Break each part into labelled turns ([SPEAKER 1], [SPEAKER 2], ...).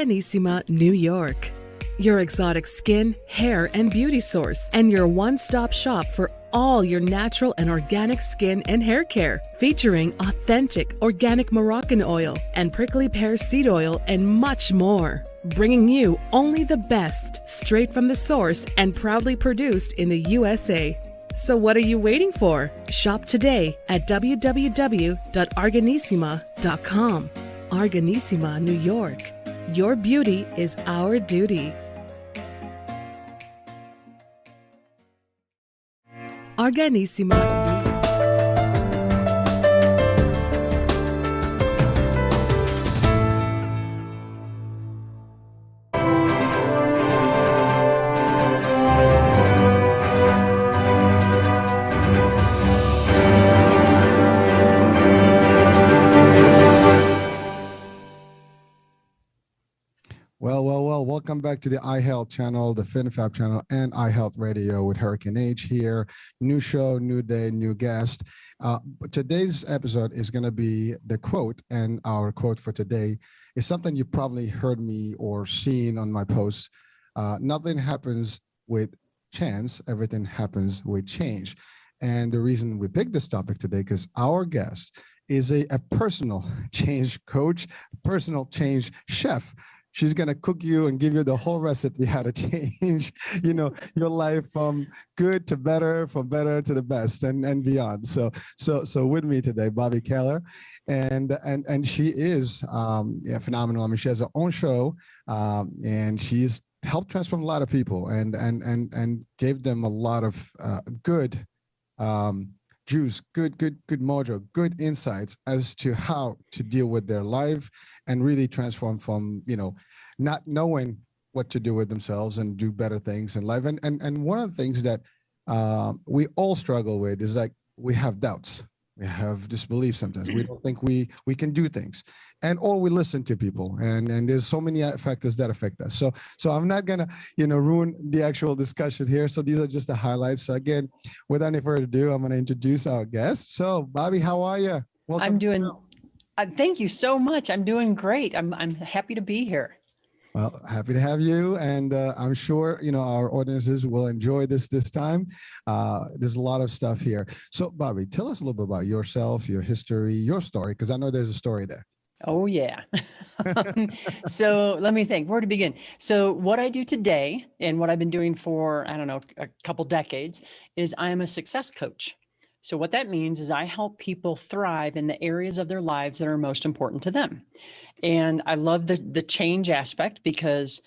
[SPEAKER 1] Organissima, New York. Your exotic skin, hair, and beauty source, and your one-stop shop for all your natural and organic skin and hair care, featuring authentic organic Moroccan oil and prickly pear seed oil and much more. Bringing you only the best, straight from the source and proudly produced in the USA. So what are you waiting for? Shop today at www.organissima.com. Organissima, New York. Your beauty is our duty. Organissima.
[SPEAKER 2] Well, welcome back to the iHealth channel, the FinFab channel, and iHealth Radio with Hurricane H here. New show, new day, new guest. Today's episode is going to be the quote, and our quote for today is something you probably heard me or seen on my posts. Nothing happens with chance, everything happens with change. And the reason we picked this topic today, because our guest is a personal change coach, personal change chef. She's going to cook you and give you the whole recipe how to change, your life from good to better, from better to the best and beyond. So with me today, Bobbi Kahler, and she is phenomenal. I mean, she has her own show, and she's helped transform a lot of people and gave them a lot of good juice, good mojo, good insights as to how to deal with their life and really transform from, not knowing what to do with themselves and do better things in life. And one of the things that we all struggle with is like, we have doubts. We have disbelief sometimes. We don't think we can do things, or we listen to people, and there's so many factors that affect us. So I'm not gonna ruin the actual discussion here. So these are just the highlights. So again, without any further ado, I'm gonna introduce our guest. So Bobbi, how are you?
[SPEAKER 3] Welcome. I'm doing. Thank you so much. I'm doing great. I'm happy to be here.
[SPEAKER 2] Well, happy to have you, and I'm sure our audiences will enjoy this time. There's a lot of stuff here. So, Bobbi, tell us a little bit about yourself, your history, your story, because I know there's a story there.
[SPEAKER 3] Oh yeah. So let me think. Where to begin? So what I do today, and what I've been doing for a couple decades, is I am a success coach. So what that means is I help people thrive in the areas of their lives that are most important to them. And I love the change aspect because,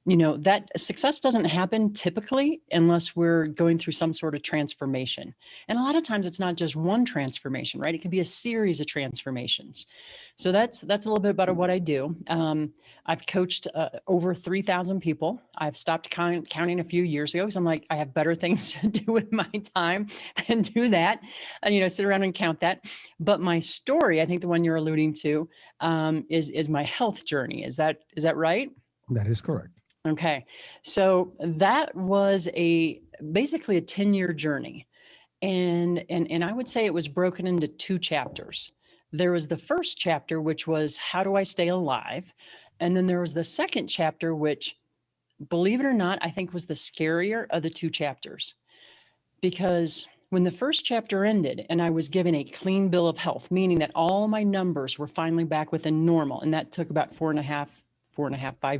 [SPEAKER 3] that success doesn't happen typically unless we're going through some sort of transformation. And a lot of times it's not just one transformation, right? It can be a series of transformations. So that's a little bit about what I do. I've coached over 3,000 people. I've stopped counting a few years ago because I'm like, I have better things to do with my time than do that, and sit around and count that. But my story, I think the one you're alluding to, is my health journey. Is that right?
[SPEAKER 2] That is correct.
[SPEAKER 3] Okay. So that was basically a 10-year journey. And I would say it was broken into two chapters. There was the first chapter, which was how do I stay alive? And then there was the second chapter, which, believe it or not, I think was the scarier of the two chapters. Because when the first chapter ended and I was given a clean bill of health, meaning that all my numbers were finally back within normal, and that took about 5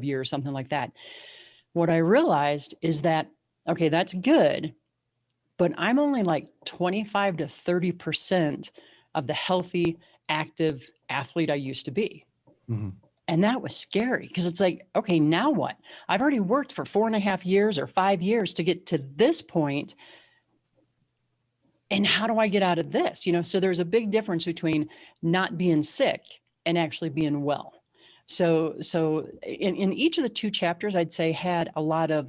[SPEAKER 3] years, something like that. What I realized is that, okay, that's good, but I'm only like 25 to 30% of the healthy, active athlete I used to be. Mm-hmm. And that was scary because it's like, okay, now what? I've already worked for 4.5 years or 5 years to get to this point. And how do I get out of this? So there's a big difference between not being sick and actually being well. So in each of the two chapters, I'd say had a lot of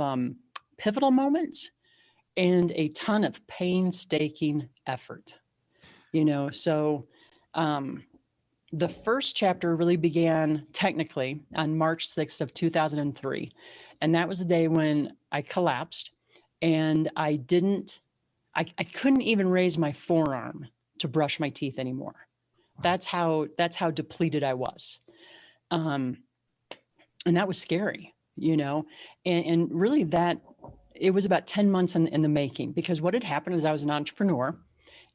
[SPEAKER 3] pivotal moments and a ton of painstaking effort. The first chapter really began technically on March 6th of 2003. And that was the day when I collapsed and I couldn't even raise my forearm to brush my teeth anymore. That's how depleted I was. And that was scary, and really that it was about 10 months in the making, because what had happened is I was an entrepreneur,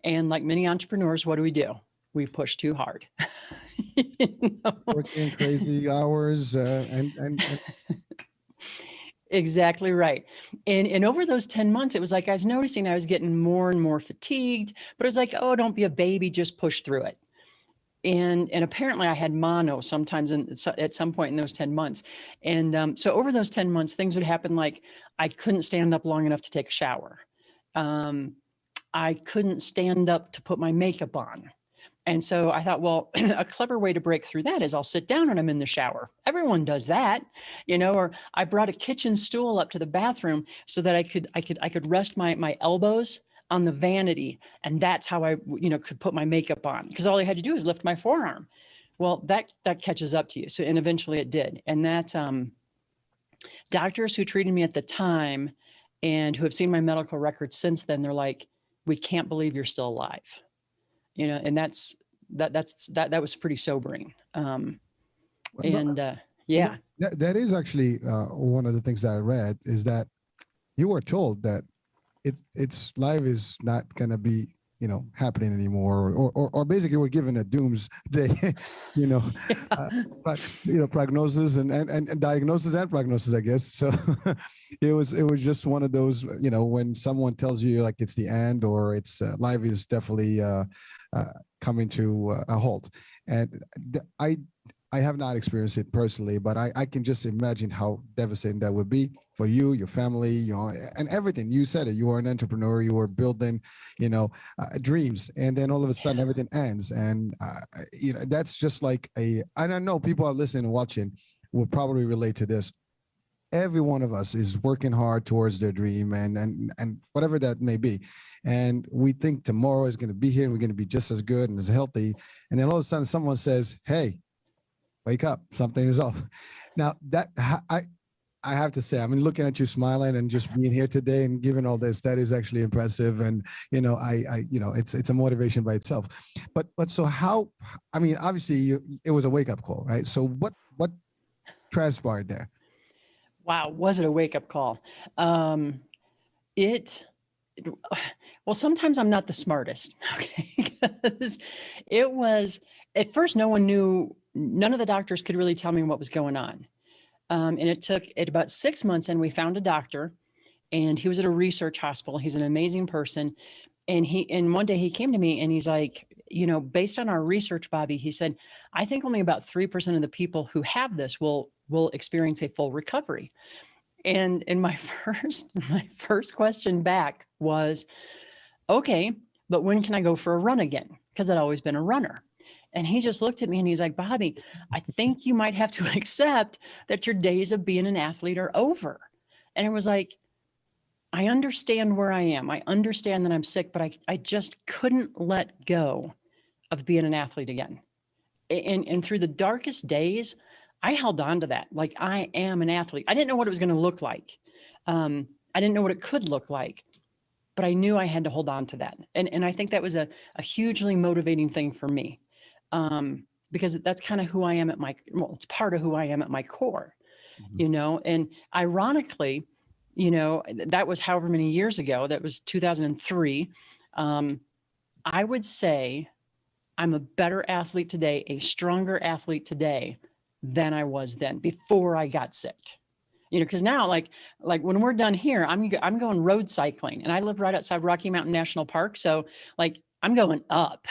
[SPEAKER 3] and like many entrepreneurs, what do? We push too hard. You know?
[SPEAKER 2] Working crazy hours and
[SPEAKER 3] Exactly right. And over those 10 months, it was like I was noticing I was getting more and more fatigued, but it was like, oh, don't be a baby, just push through it. And apparently I had mono sometimes at some point in those 10 months. And so over those 10 months, things would happen like I couldn't stand up long enough to take a shower. I couldn't stand up to put my makeup on. And so I thought, well, a clever way to break through that is I'll sit down when I'm in the shower. Everyone does that, or I brought a kitchen stool up to the bathroom so that I could rest my elbows on the vanity, and that's how I could put my makeup on, because all I had to do is lift my forearm. Well, that catches up to you. So, and eventually it did. And that doctors who treated me at the time and who have seen my medical records since then, they're like, we can't believe you're still alive. And that was pretty sobering. Yeah.
[SPEAKER 2] That is actually one of the things that I read, is that you were told that it's life is not going to be happening anymore, or basically we're given a doomsday prognosis and diagnosis and prognosis, I guess. So it was just one of those, when someone tells you like it's the end, or it's life is definitely coming to a halt. And I have not experienced it personally, but I can just imagine how devastating that would be for you, your family, and everything. You said it. You were an entrepreneur. You were building, dreams, and then all of a sudden everything ends. And that's just like I don't know. People are listening and watching will probably relate to this. Every one of us is working hard towards their dream, and whatever that may be. And we think tomorrow is going to be here, and we're going to be just as good and as healthy. And then all of a sudden, someone says, "Hey, wake up, something is off." Now that I have to say, I mean, looking at you smiling and just being here today and giving all this, that is actually impressive. And, it's a motivation by itself. But so how, I mean, obviously it was a wake up call, right? So what transpired there?
[SPEAKER 3] Wow. Was it a wake up call? Well, sometimes I'm not the smartest. Okay. Because it was, at first, none of the doctors could really tell me what was going on. And it took about 6 months, and we found a doctor, and he was at a research hospital. He's an amazing person. And one day he came to me and he's like, based on our research, Bobbi, he said, I think only about 3% of the people who have this will experience a full recovery. And my first question back was, okay, but when can I go for a run again? Because I'd always been a runner. And he just looked at me and he's like, Bobbi, I think you might have to accept that your days of being an athlete are over. And it was like, I understand where I am. I understand that I'm sick, but I just couldn't let go of being an athlete again. And through the darkest days, I held on to that. Like, I am an athlete. I didn't know what it was going to look like. I didn't know what it could look like, but I knew I had to hold on to that. And I think that was a hugely motivating thing for me. Because that's kind of who I am it's part of who I am at my core,
[SPEAKER 2] Mm-hmm.
[SPEAKER 3] And ironically, that was however many years ago, that was 2003. I would say I'm a better athlete today, a stronger athlete today than I was then, before I got sick. Because now, like when we're done here, I'm going road cycling, and I live right outside Rocky Mountain National Park. So like I'm going up.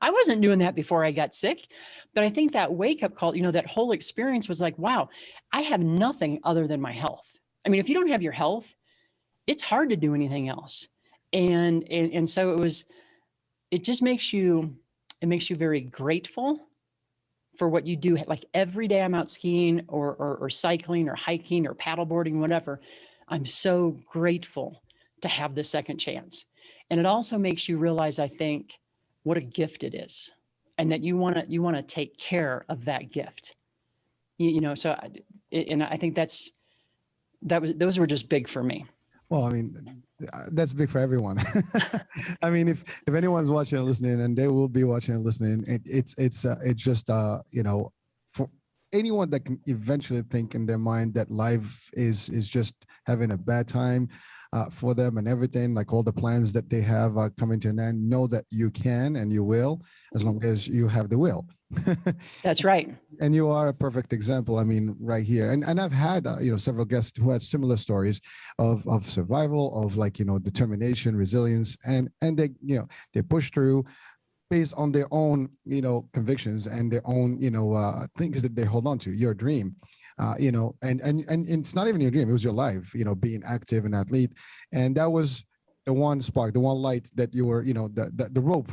[SPEAKER 3] I wasn't doing that before I got sick, but I think that wake up call, that whole experience was like, wow, I have nothing other than my health. I mean, if you don't have your health, it's hard to do anything else. And so it just makes you very grateful for what you do. Like every day I'm out skiing or cycling or hiking or paddleboarding, whatever, I'm so grateful to have this second chance. And it also makes you realize, I think, what a gift it is, and that you want to take care of that gift. So and I think those were just big for me.
[SPEAKER 2] Well, I mean, that's big for everyone. I mean, if anyone's watching and listening, and they will be watching and listening, it's just for anyone that can eventually think in their mind that life is just having a bad time for them and everything, like all the plans that they have are coming to an end, know that you can and you will, as long as you have the will.
[SPEAKER 3] That's right.
[SPEAKER 2] And you are a perfect example. I mean, right here. And I've had, several guests who had similar stories of survival, of like, determination, resilience, and they, they push through based on their own, convictions and their own, things that they hold on to, your dream, and it's not even your dream. It was your life, being active and athlete. And that was the one spark, the one light that you were, the rope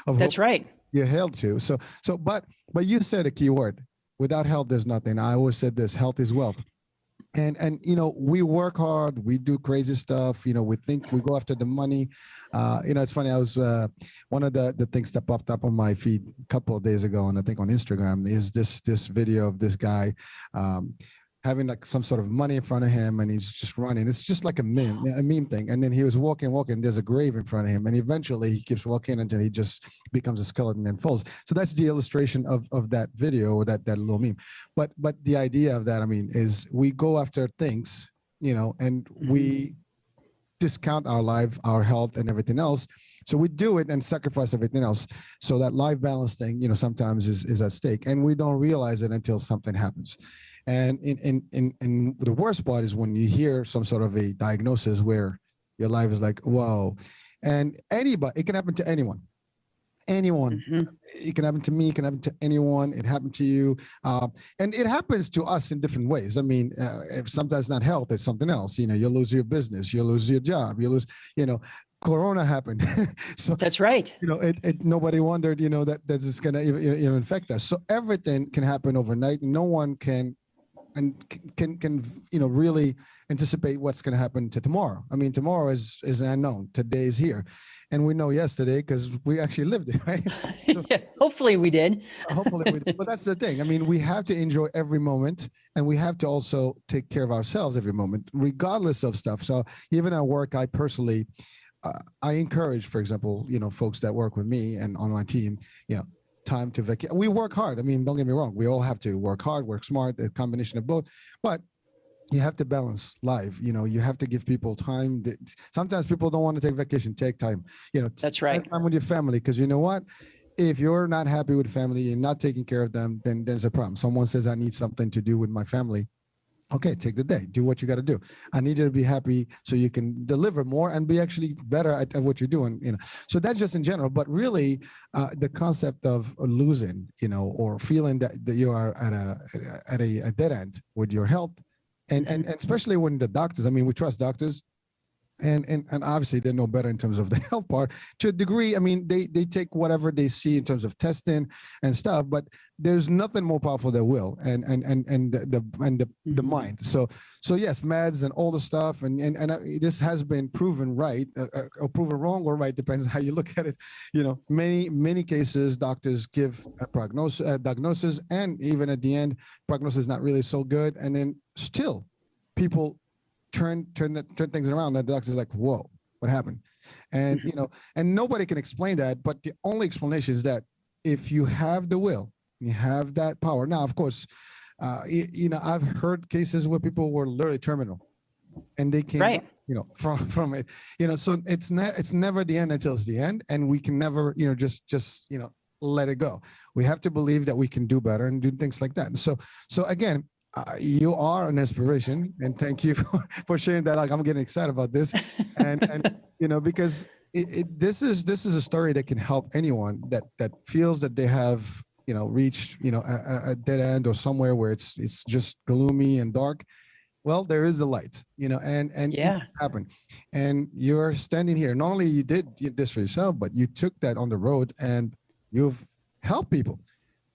[SPEAKER 2] of
[SPEAKER 3] That's
[SPEAKER 2] hope
[SPEAKER 3] right.
[SPEAKER 2] you're held to. But you said a key word. Without health, there's nothing. I always said this: health is wealth. And we work hard, we do crazy stuff, we think we go after the money. It's funny, I was one of the things that popped up on my feed a couple of days ago, and I think on Instagram, is this video of this guy having like some sort of money in front of him, and he's just running. It's just like a meme thing. And then he was walking, there's a grave in front of him, and eventually he keeps walking until he just becomes a skeleton and falls. So that's the illustration of that video, or that little meme. But the idea of that, I mean, is we go after things, and we discount our life, our health, and everything else. So we do it and sacrifice everything else. So that life balance thing, sometimes is at stake, and we don't realize it until something happens. And in the worst part is when you hear some sort of a diagnosis where your life is like, whoa. And anybody, it can happen to anyone. It can happen to me, it can happen to anyone. It happened to you. And it happens to us in different ways. I mean, if sometimes not health, it's something else. You lose your business, you lose your job, you lose, Corona happened. So
[SPEAKER 3] that's right.
[SPEAKER 2] Nobody wondered, that is going to infect us. So everything can happen overnight. No one can really anticipate what's going to happen to tomorrow. I mean, tomorrow is an unknown. Today is here, and we know yesterday because we actually lived it, right? So,
[SPEAKER 3] yeah, hopefully we did.
[SPEAKER 2] Hopefully we did. But that's the thing. I mean, we have to enjoy every moment, and we have to also take care of ourselves every moment, regardless of stuff. So even at work, I personally, I encourage, for example, folks that work with me and on my team, time to vacate. We work hard. I mean, don't get me wrong. We all have to work hard, work smart, a combination of both. But you have to balance life. You have to give people time. Sometimes people don't want to take vacation. Take time.
[SPEAKER 3] That's right.
[SPEAKER 2] Time with your family, because you know what? If you're not happy with family, you're not taking care of them, then there's a problem. Someone says, I need something to do with my family. Okay, take the day. Do what you got to do. I need you to be happy so you can deliver more and be actually better at what you're doing. So that's just in general. But really, the concept of losing, or feeling that you are at a dead end with your health, and especially when the doctors. I mean, we trust doctors. And obviously they're no better in terms of the health part to a degree. I mean, they take whatever they see in terms of testing and stuff, but there's nothing more powerful than will and the mind. So yes, meds and all the stuff, and this has been proven right, or proven wrong or right, depends on how you look at it. Many cases doctors give a diagnosis, and even at the end, prognosis is not really so good, and then still people turn things around. That the doctor's like, whoa, what happened? And and nobody can explain that, but the only explanation is that if you have the will, you have that power. Now, of course, I've heard cases where people were literally terminal, and they came
[SPEAKER 3] right.
[SPEAKER 2] From it, so it's never the end until it's the end, and we can never just let it go. We have to believe that we can do better and do things like that. And so again, you are an inspiration, and thank you for sharing that. Like, I'm getting excited about this, and because this is a story that can help anyone that feels that they have reached a dead end, or somewhere where it's just gloomy and dark. Well, there is the light, and
[SPEAKER 3] yeah,
[SPEAKER 2] it happened, and you're standing here. Not only you did this for yourself, but you took that on the road and you've helped people.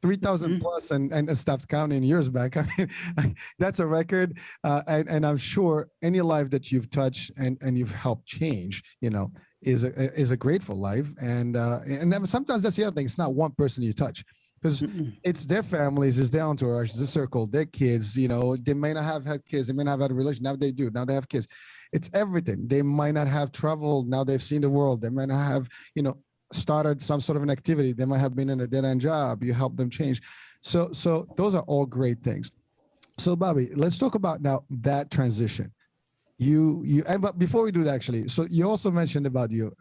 [SPEAKER 2] 3,000 plus and stopped counting years back. I mean, that's a record. And I'm sure any life that you've touched and you've helped change, is a grateful life. And then sometimes that's the other thing. It's not one person you touch, because it's their families, it's their entourage, it's the circle, their kids. They may not have had kids, they may not have had a relationship. Now they do. Now they have kids. It's everything. They might not have traveled. Now they've seen the world. They might not have, started some sort of an activity. They might have been in a dead-end job. You help them change. So those are all great things. So Bobbi, let's talk about now that transition. But before we do that, actually, so you also mentioned about you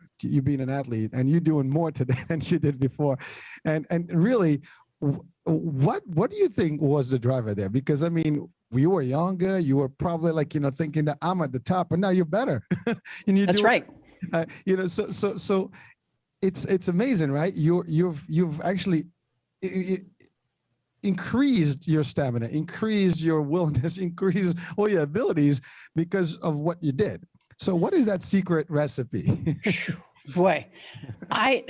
[SPEAKER 2] being an athlete and you doing more today than you did before, and really, what do you think was the driver there? Because I mean, you were younger, you were probably like thinking that I'm at the top, and now you're better. And
[SPEAKER 3] That's right.
[SPEAKER 2] So it's amazing, right? You've actually increased your stamina, increased your willingness, increased all your abilities because of what you did. So what is that secret recipe?
[SPEAKER 3] Boy, I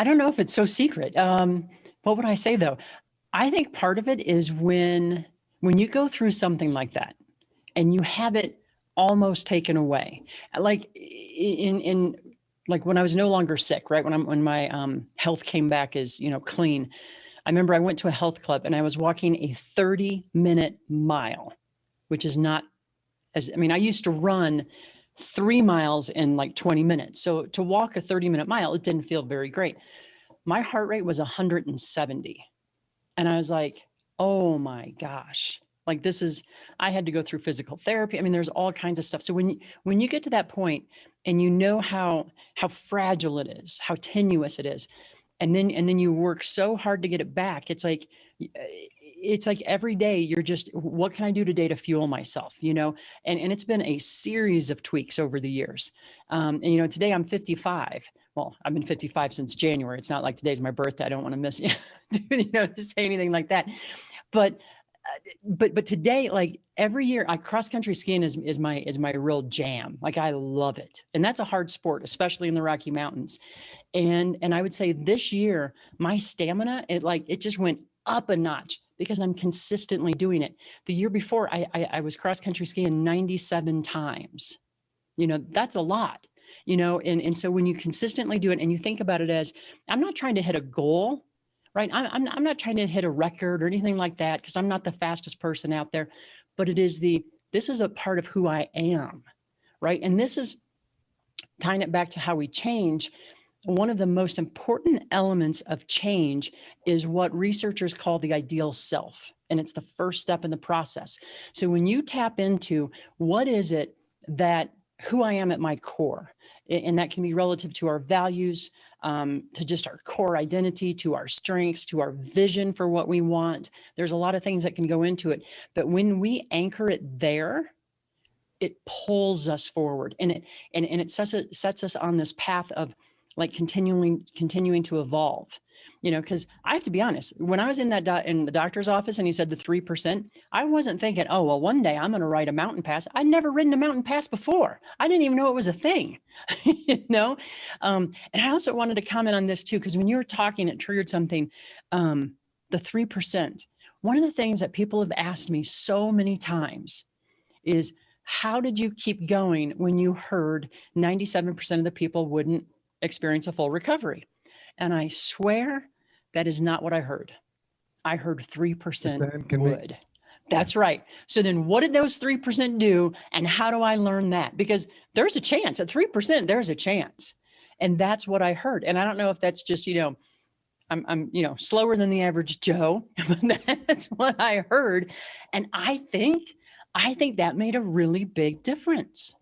[SPEAKER 3] don't know if it's so secret. What would I say though? I think part of it is when you go through something like that and you have it almost taken away, like in like when I was no longer sick, right? When my health came back as clean. I remember I went to a health club and I was walking a 30-minute mile, which is not I used to run 3 miles in like 20 minutes. So to walk a 30-minute mile, it didn't feel very great. My heart rate was 170. And I was like, oh my gosh, like I had to go through physical therapy. I mean, there's all kinds of stuff. So when you get to that point and you know how fragile it is, how tenuous it is, and then you work so hard to get it back. It's like every day you're just, what can I do today to fuel myself? And it's been a series of tweaks over the years. And today I'm 55. Well, I've been 55 since January. It's not like today's my birthday. I don't want to miss to say anything like that. But today, like every year, cross country skiing is my real jam. Like I love it, and that's a hard sport, especially in the Rocky Mountains. And I would say this year, my stamina it just went up a notch because I'm consistently doing it. The year before, I was cross country skiing 97 times. That's a lot. And so when you consistently do it, and you think about it as, I'm not trying to hit a goal. Right. I'm not trying to hit a record or anything like that, because I'm not the fastest person out there, but this is a part of who I am. Right. And this is tying it back to how we change. One of the most important elements of change is what researchers call the ideal self. And it's the first step in the process. So when you tap into what is it that who I am at my core, and that can be relative to our values, to just our core identity, to our strengths, to our vision for what we want. There's a lot of things that can go into it. But when we anchor it there, it pulls us forward, and it sets us on this path of like continuing to evolve. Because I have to be honest, when I was in the doctor's office and he said the 3%, I wasn't thinking, oh, well, one day I'm going to ride a mountain pass. I'd never ridden a mountain pass before. I didn't even know it was a thing, And I also wanted to comment on this too, because when you were talking, it triggered something, the 3%. One of the things that people have asked me so many times is, how did you keep going when you heard 97% of the people wouldn't experience a full recovery? And I swear that is not what I heard. I heard 3% would. That's right. So then what did those 3% do? And how do I learn that? Because there's a chance at 3%, there's a chance. And that's what I heard. And I don't know if that's just, I'm slower than the average Joe, but that's what I heard. And I think that made a really big difference.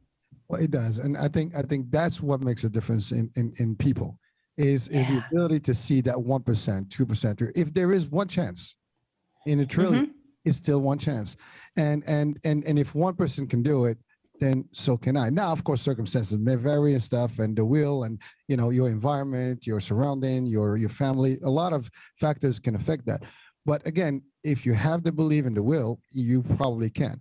[SPEAKER 2] Well, it does. And I think that's what makes a difference in people. Is the ability to see that 1%, 2%. If there is one chance in a trillion, it's still one chance. And if one person can do it, then so can I. Now, of course, circumstances may vary and stuff, and the will, and your environment, your surrounding, your family, a lot of factors can affect that. But again, if you have the belief and the will, you probably can.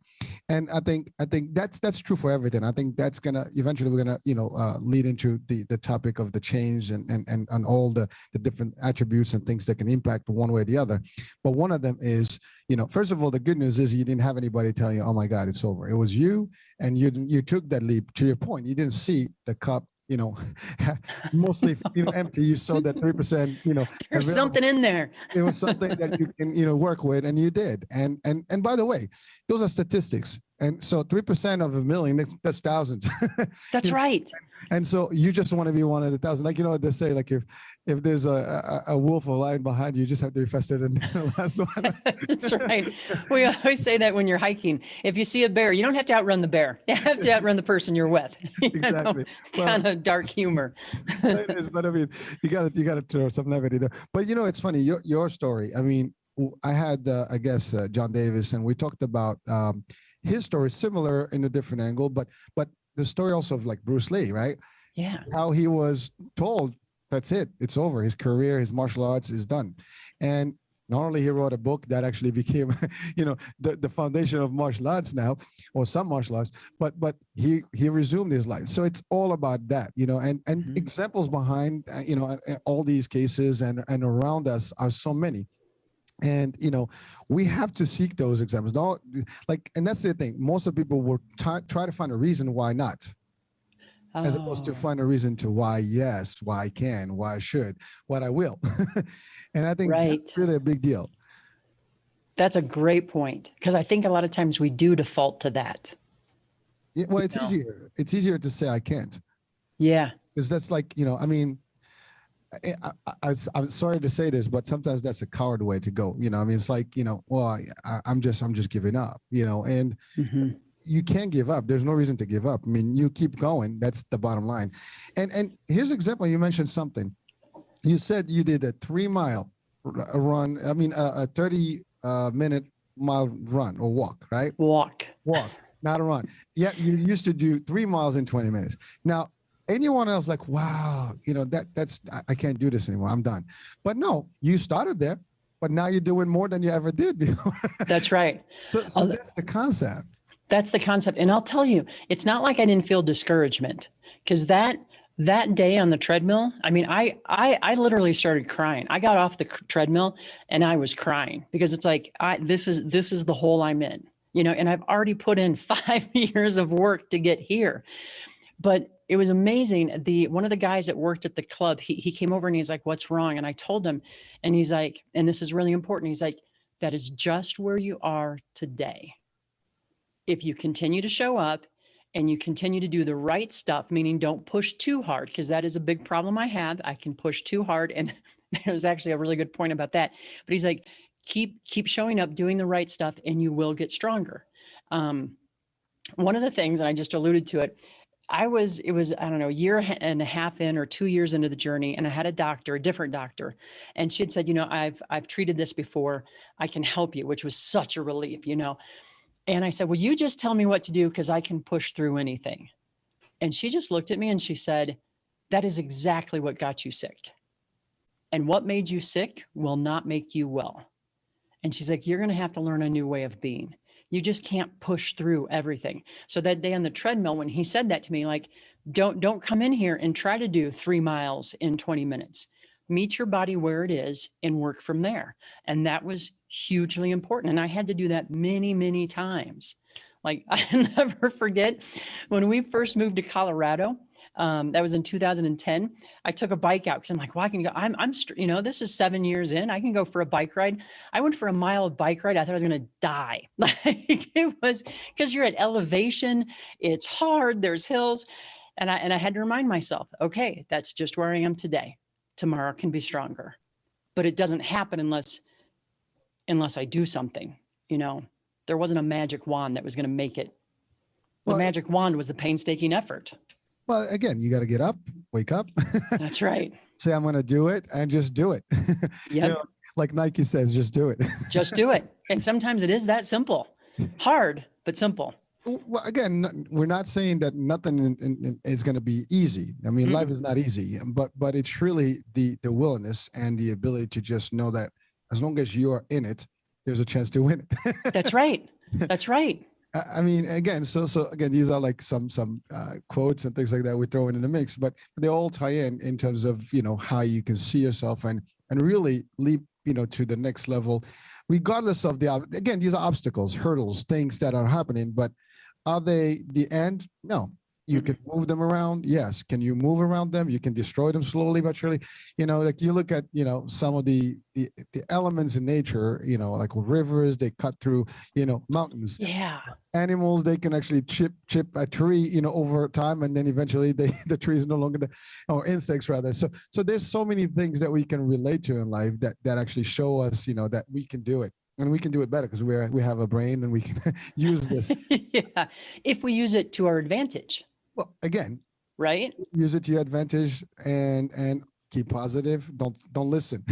[SPEAKER 2] And I think that's true for everything. I think that's gonna eventually we're gonna lead into the topic of the change and all the different attributes and things that can impact one way or the other. But one of them is, first of all, the good news is you didn't have anybody telling you, oh my God, it's over. It was you, and you took that leap. To your point, you didn't see the cup mostly empty. You saw that 3%,
[SPEAKER 3] there's something in there.
[SPEAKER 2] It was something that you can work with, and you did. And by the way, those are statistics. And so 3% of a million, that's thousands.
[SPEAKER 3] That's right.
[SPEAKER 2] And so you just want to be one of the thousand. Like, you know what they say, like if there's a wolf or lion behind you, you just have to be faster than the last one.
[SPEAKER 3] That's right. We always say that when you're hiking. If you see a bear, you don't have to outrun the bear. You have to outrun the person you're with.
[SPEAKER 2] Exactly. Well,
[SPEAKER 3] kind of dark humor.
[SPEAKER 2] it is, but I mean, you gotta throw some levity there. But you know, it's funny, your story. I mean, I had I guess John Davis, and we talked about his story, similar in a different angle, but the story also of like Bruce Lee, right?
[SPEAKER 3] Yeah.
[SPEAKER 2] How he was told, that's it, it's over. His career, his martial arts is done. And not only he wrote a book that actually became, you know, the foundation of martial arts now, or some martial arts, but he resumed his life. So it's all about that, you know, and examples behind, you know, all these cases and around us are so many. And, you know, we have to seek those examples. No, like, and that's the thing. Most of the people will try to find a reason why not, as opposed to find a reason to why yes, why I can, why I should, what I will. And I think that's really a big deal.
[SPEAKER 3] That's a great point, because I think a lot of times we do default to that.
[SPEAKER 2] Yeah, well, it's easier. It's easier to say I can't.
[SPEAKER 3] Yeah.
[SPEAKER 2] Because that's like, you know, I mean, I'm sorry to say this, but sometimes that's a coward way to go. You know, I mean, it's like, you know, well, I'm just giving up, you know, and you can't give up. There's no reason to give up. I mean, you keep going. That's the bottom line. And here's an example. You mentioned something. You said you did a 3-mile run. I mean, a 30-minute mile run or walk, right?
[SPEAKER 3] Walk,
[SPEAKER 2] not a run. Yet you used to do 3 miles in 20 minutes. Now, anyone else like, wow, you know, that's I can't do this anymore. I'm done. But no, you started there, but now you're doing more than you ever did before.
[SPEAKER 3] That's right.
[SPEAKER 2] So that's the concept.
[SPEAKER 3] That's the concept. And I'll tell you, it's not like I didn't feel discouragement, because that day on the treadmill, I mean, I literally started crying. I got off the treadmill and I was crying, because it's like, this is the hole I'm in, you know, and I've already put in 5 years of work to get here. But it was amazing. One of the guys that worked at the club, he came over and he's like, what's wrong? And I told him, and he's like, and this is really important. He's like, that is just where you are today. If you continue to show up and you continue to do the right stuff, meaning don't push too hard, because that is a big problem I have. I can push too hard. And there's actually a really good point about that. But he's like, keep showing up, doing the right stuff, and you will get stronger. One of the things, and I just alluded to it, it was, I don't know, a year and a half in or 2 years into the journey. And I had a different doctor, and she had said, you know, I've treated this before. I can help you, which was such a relief, you know? And I said, well, you just tell me what to do, because I can push through anything. And she just looked at me and she said, that is exactly what got you sick. And what made you sick will not make you well. And she's like, you're going to have to learn a new way of being. You just can't push through everything. So that day on the treadmill, when he said that to me, like, don't come in here and try to do 3 miles in 20 minutes. Meet your body where it is and work from there. And that was hugely important. And I had to do that many, many times. Like, I never forget when we first moved to Colorado, that was in 2010. I took a bike out because I'm like, well, I can go, you know, this is 7 years in, I can go for a bike ride. I went for a mile of bike ride. I thought I was going to die. Like, it was, because you're at elevation, it's hard, there's hills. And I had to remind myself, okay, that's just where I am today. Tomorrow can be stronger, but it doesn't happen unless I do something. You know, there wasn't a magic wand that was going to make it. The magic wand was the painstaking effort.
[SPEAKER 2] Well, again, you got to get up, wake up.
[SPEAKER 3] That's right.
[SPEAKER 2] Say, I'm going to do it, and just do it.
[SPEAKER 3] Yep.
[SPEAKER 2] You know, like Nike says, just do it.
[SPEAKER 3] Just do it. And sometimes it is that simple. Hard, but simple.
[SPEAKER 2] Well, again, we're not saying that nothing is going to be easy. I mean, life is not easy, but it's really the willingness and the ability to just know that as long as you are in it, there's a chance to win it.
[SPEAKER 3] That's right. That's right.
[SPEAKER 2] I mean, again, so again, these are like some quotes and things like that we're throwing in the mix, but they all tie in terms of, you know, how you can see yourself and really leap, you know, to the next level, regardless of again, these are obstacles, hurdles, things that are happening, but are they the end? No, You can move them around. Yes. Can you move around them? You can destroy them slowly but surely. Like you look at, some of the elements in nature, like rivers, they cut through, mountains.
[SPEAKER 3] Yeah.
[SPEAKER 2] Animals, they can actually chip a tree, over time, and then eventually the tree is no longer there, or insects rather. So there's so many things that we can relate to in life that actually show us, that we can do it. And we can do it better because we have a brain and we can use this.
[SPEAKER 3] Yeah. If we use it to our advantage.
[SPEAKER 2] Well, again,
[SPEAKER 3] right?
[SPEAKER 2] Use it to your advantage and keep positive. Don't listen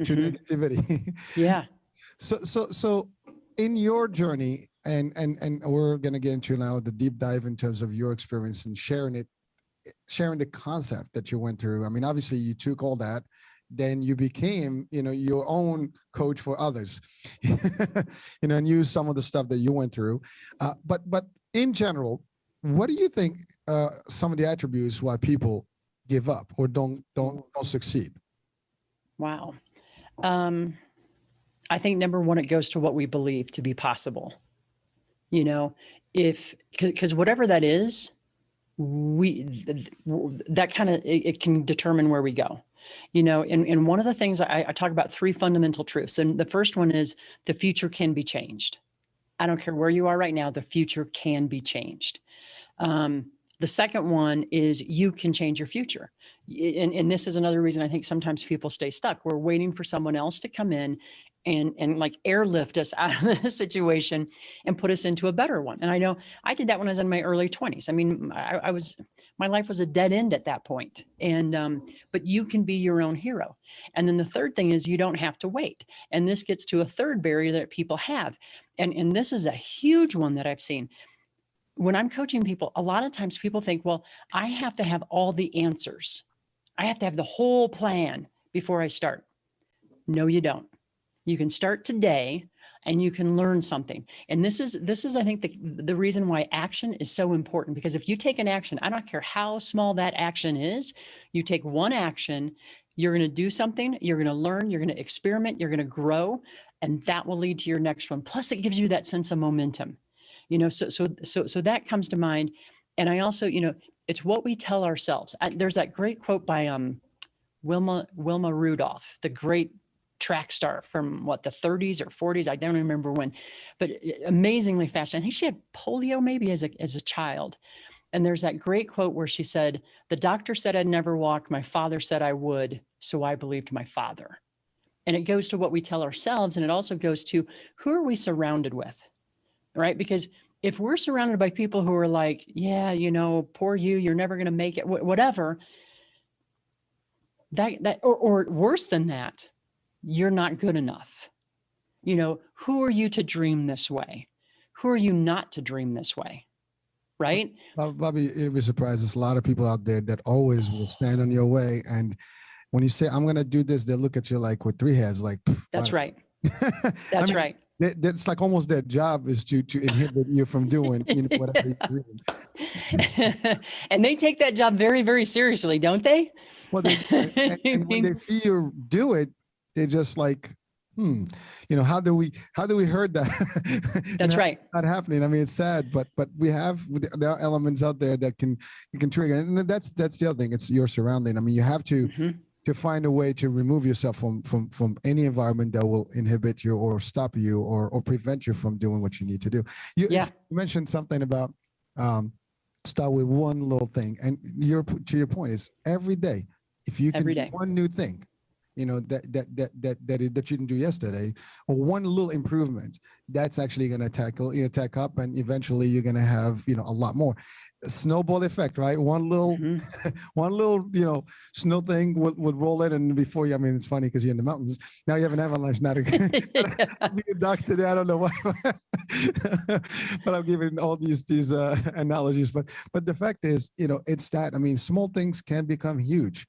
[SPEAKER 2] to negativity.
[SPEAKER 3] Yeah.
[SPEAKER 2] So in your journey, and we're gonna get into now the deep dive in terms of your experience and sharing the concept that you went through. I mean, obviously you took all that, then you became, your own coach for others, and use some of the stuff that you went through. But in general, what do you think some of the attributes why people give up or don't succeed?
[SPEAKER 3] Wow. I think number one, it goes to what we believe to be possible. Because whatever that is, it can determine where we go. And one of the things I talk about 3 fundamental truths. And the first one is the future can be changed. I don't care where you are right now, the future can be changed. The second one is you can change your future. And this is another reason I think sometimes people stay stuck. We're waiting for someone else to come in and like airlift us out of this situation and put us into a better one. And I know I did that when I was in my early 20s. I mean, my life was a dead end at that point. And, but you can be your own hero. And then the third thing is you don't have to wait. And this gets to a third barrier that people have. And this is a huge one that I've seen. When I'm coaching people, a lot of times people think, well, I have to have all the answers. I have to have the whole plan before I start. No, you don't. You can start today and you can learn something. And this is I think the reason why action is so important, because if you take an action, I don't care how small that action is, you take one action, you're going to do something, you're going to learn, you're going to experiment, you're going to grow, and that will lead to your next one. Plus it gives you that sense of momentum. So that comes to mind. And I also, it's what we tell ourselves. There's that great quote by Wilma Rudolph, the great track star from the 30s or 40s. I don't remember when, but amazingly fast. I think she had polio maybe as a child. And there's that great quote where she said, "The doctor said I'd never walk. My father said I would. So I believed my father." And it goes to what we tell ourselves. And it also goes to who are we surrounded with, right? Because if we're surrounded by people who are like, yeah, poor you, you're never going to make it, whatever, or worse than that, you're not good enough. Who are you to dream this way? Who are you not to dream this way? Right?
[SPEAKER 2] Bobbi, it would surprise us. A lot of people out there that always will stand on your way. And when you say, I'm going to do this, they look at you like with 3 heads, like,
[SPEAKER 3] that's right. That's right.
[SPEAKER 2] That's like almost their job is to inhibit you from doing whatever you're doing.
[SPEAKER 3] And they take that job very, very seriously, don't they?
[SPEAKER 2] Well, and when they see you do it, they're just like, how do we hurt that?
[SPEAKER 3] That's right.
[SPEAKER 2] Not happening. I mean, it's sad, but there are elements out there that can trigger, and that's the other thing. It's your surrounding. I mean, you have to. To find a way to remove yourself from any environment that will inhibit you or stop you or prevent you from doing what you need to do. You mentioned something about start with one little thing, and to your point is every day. If you can do one new thing, that you didn't do yesterday, or one little improvement, that's actually going to tack up, and eventually you're going to have a lot more. Snowball effect, right? One little snow thing would roll in, and before you, I mean, it's funny because you're in the mountains now, you have an avalanche. Not be a doctor today, I don't know why, but I'm giving all these analogies. But the fact is, it's that. I mean, small things can become huge.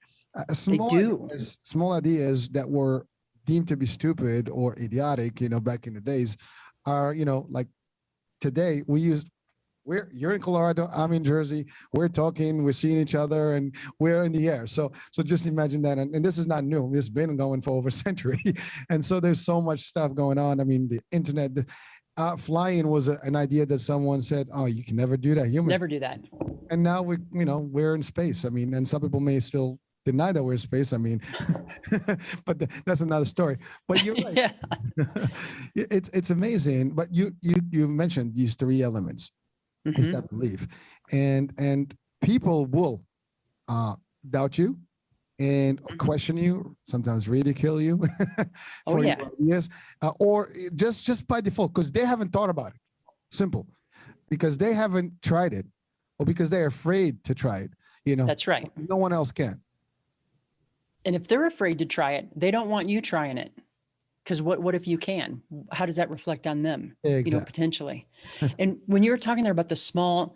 [SPEAKER 2] Small ideas that were deemed to be stupid or idiotic, back in the days, are like today we use you're in Colorado, I'm in Jersey. We're talking, we're seeing each other, and we're in the air. So just imagine that. And this is not new. It's been going for over a century. And so there's so much stuff going on. I mean, the internet, flying was an idea that someone said, "Oh, you can never do that. Humans
[SPEAKER 3] Never do that."
[SPEAKER 2] And now we're in space. I mean, and some people may still deny that we're in space. I mean, but that's another story. But you're right.
[SPEAKER 3] Yeah.
[SPEAKER 2] It's amazing. But you mentioned these three elements. Is that belief, and people will doubt you and question you, sometimes ridicule you for your ideas, or just by default because they haven't thought about it. Simple, because they haven't tried it, or because they're afraid to try it.
[SPEAKER 3] That's right.
[SPEAKER 2] No one else can.
[SPEAKER 3] And if they're afraid to try it, they don't want you trying it. Because what if you can? How does that reflect on them?
[SPEAKER 2] Exactly.
[SPEAKER 3] Potentially. And when you were talking there about the small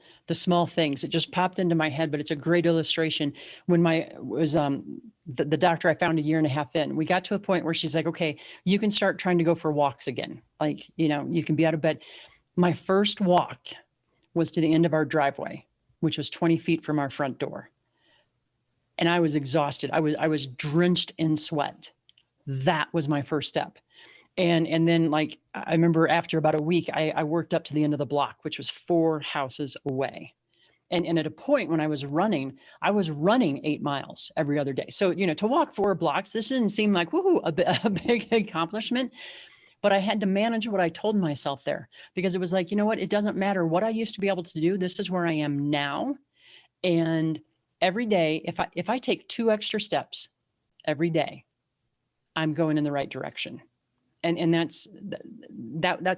[SPEAKER 3] things, it just popped into my head. But it's a great illustration. When the doctor I found a year and a half in, we got to a point where she's like, "Okay, you can start trying to go for walks again. Like you can be out of bed." My first walk was to the end of our driveway, which was 20 feet from our front door, and I was exhausted. I was drenched in sweat. That was my first step. And then I remember after about a week, I worked up to the end of the block, which was 4 houses away. And at a point when I was running 8 miles every other day. So, to walk 4 blocks, this didn't seem like, woohoo, a big accomplishment, but I had to manage what I told myself there, because it was like, you know what, it doesn't matter what I used to be able to do. This is where I am now. And every day, if I take 2 extra steps every day, I'm going in the right direction. And that's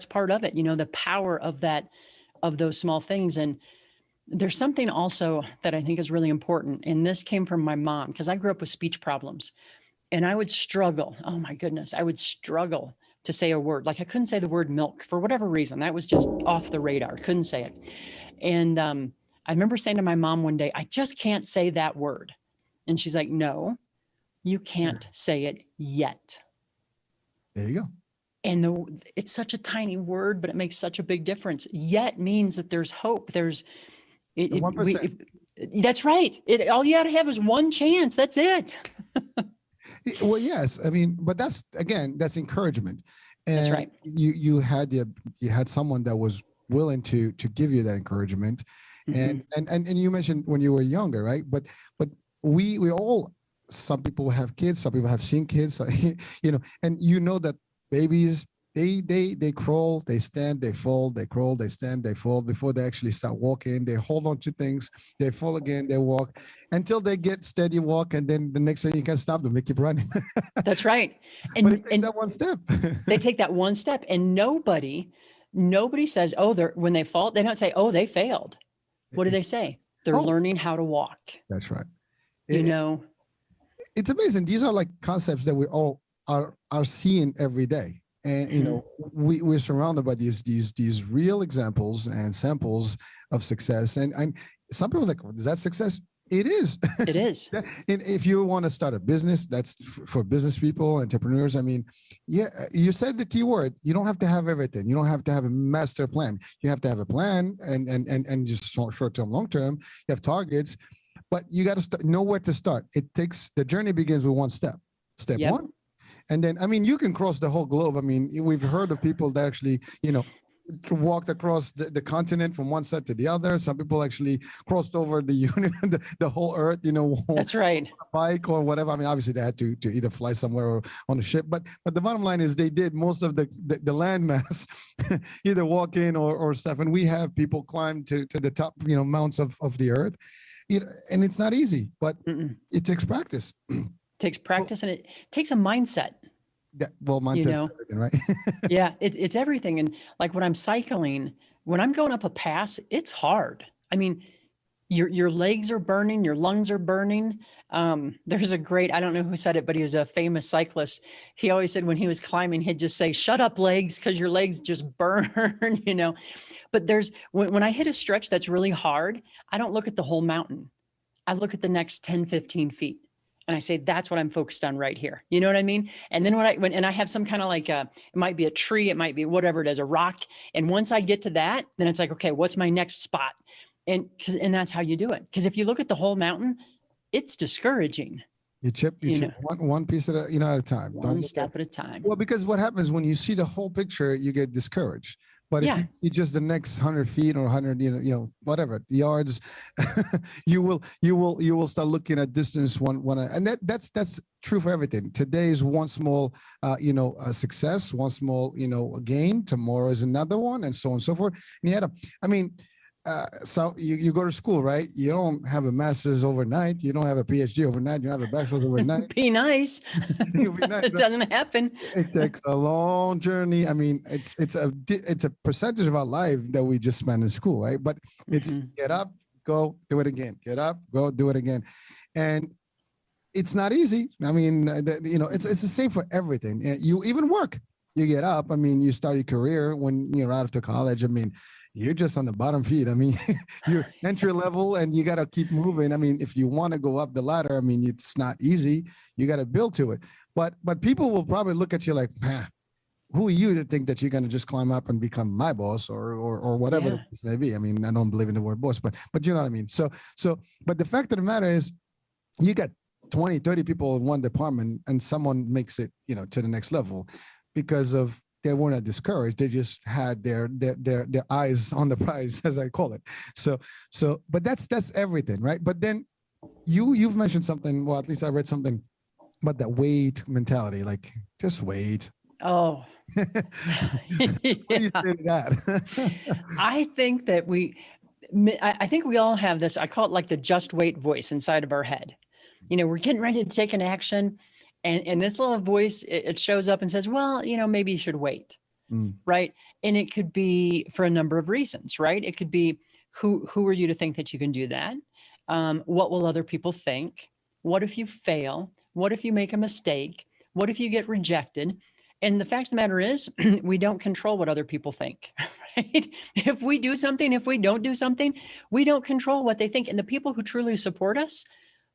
[SPEAKER 3] part of it, the power of those small things. And there's something also that I think is really important. And this came from my mom, because I grew up with speech problems, and I would struggle. Oh my goodness. I would struggle to say a word. Like I couldn't say the word milk for whatever reason. That was just off the radar. Couldn't say it. And I remember saying to my mom one day, "I just can't say that word." And she's like, "No, you can't say it yet."
[SPEAKER 2] There you go.
[SPEAKER 3] And it's such a tiny word, but it makes such a big difference. Yet means that there's hope. There's
[SPEAKER 2] 1%.
[SPEAKER 3] That's right. All you got to have is one chance. That's it.
[SPEAKER 2] Well, yes. I mean, but that's encouragement. And
[SPEAKER 3] that's right.
[SPEAKER 2] You had someone that was willing to give you that encouragement. And you mentioned when you were younger, right? But we all, some people have kids, some people have seen kids, and that babies, they crawl, they stand, they fall, they crawl, they stand, they fall before they actually start walking. They hold on to things, they fall again, they walk until they get steady walk, and then the next thing you can stop them, they keep running.
[SPEAKER 3] That's right.
[SPEAKER 2] But it takes that one step.
[SPEAKER 3] They take that one step, and nobody says, when they fall, they don't say, "Oh, they failed." What do they say? They're learning how to walk.
[SPEAKER 2] That's right. It's amazing. These are like concepts that we all are seeing every day. And we're surrounded by these real examples and samples of success. And some people are like, "Is that success?" It is.
[SPEAKER 3] It is.
[SPEAKER 2] And if you want to start a business, that's for business people, entrepreneurs. I mean, yeah, you said the key word. You don't have to have everything. You don't have to have a master plan. You have to have a plan and just short term, long term. You have targets, but you got to know where to start. The journey begins with one step. Step one. And then, I mean, you can cross the whole globe. I mean, we've heard of people that actually, walked across the continent from one side to the other. Some people actually crossed over the the whole earth,
[SPEAKER 3] That's right.
[SPEAKER 2] a bike or whatever. I mean, obviously they had to either fly somewhere or on a ship, but the bottom line is they did most of the land mass, either walking or stuff. And we have people climb to the top, mounts of the earth, and it's not easy, but it takes practice.
[SPEAKER 3] It takes practice, and it takes a mindset.
[SPEAKER 2] Yeah, well, mindset is everything, right?
[SPEAKER 3] Yeah, it's everything. And like when I'm cycling, when I'm going up a pass, it's hard. I mean, your legs are burning, your lungs are burning. There's a great, I don't know who said it, but he was a famous cyclist. He always said when he was climbing, he'd just say, "Shut up, legs," because your legs just burn, But when I hit a stretch that's really hard, I don't look at the whole mountain. I look at the next 10, 15 feet. And I say, that's what I'm focused on right here. You know what I mean? And then when I have some kind of like it might be a tree, it might be whatever it is, a rock. And once I get to that, then it's like, okay, what's my next spot? And that's how you do it. Because if you look at the whole mountain, it's discouraging.
[SPEAKER 2] You chip one piece at a time.
[SPEAKER 3] One step at a time.
[SPEAKER 2] Well, because what happens when you see the whole picture, you get discouraged. But if you see just the next 100 feet or 100, whatever yards, you will start looking at distance one, and that's true for everything. Today is one small, a success, one small, gain. Tomorrow is another one, and so on and so forth. And so you go to school, right? You don't have a master's overnight. You don't have a PhD overnight. You don't have a bachelor's overnight.
[SPEAKER 3] Be nice. It doesn't happen.
[SPEAKER 2] It takes a long journey. I mean, it's a percentage of our life that we just spend in school, right? But it's get up, go, do it again. Get up, go, do it again. And it's not easy. I mean, it's the same for everything. You even work. You get up. I mean, you start your career when you're out of college. I mean, you're just on the bottom feet. I mean, you're entry level and you got to keep moving. I mean, if you want to go up the ladder, I mean, it's not easy. You got to build to it. But people will probably look at you like, who are you to think that you're going to just climb up and become my boss or whatever this may be? I mean, I don't believe in the word boss, but you know what I mean? So, but the fact of the matter is you got 20, 30 people in one department and someone makes it, to the next level because of they weren't discouraged. They just had their eyes on the prize, as I call it. So, but that's everything, right? But then you've mentioned something. Well, at least I read something about that wait mentality. Like, just wait.
[SPEAKER 3] Oh,
[SPEAKER 2] What do you say to that?
[SPEAKER 3] I think that I think we all have this. I call it like the just wait voice inside of our head. We're getting ready to take an action. And this little voice, it shows up and says, well, maybe you should wait, right? And it could be for a number of reasons, right? It could be, who are you to think that you can do that? What will other people think? What if you fail? What if you make a mistake? What if you get rejected? And the fact of the matter is, we don't control what other people think, right? If we do something, if we don't do something, we don't control what they think. And the people who truly support us,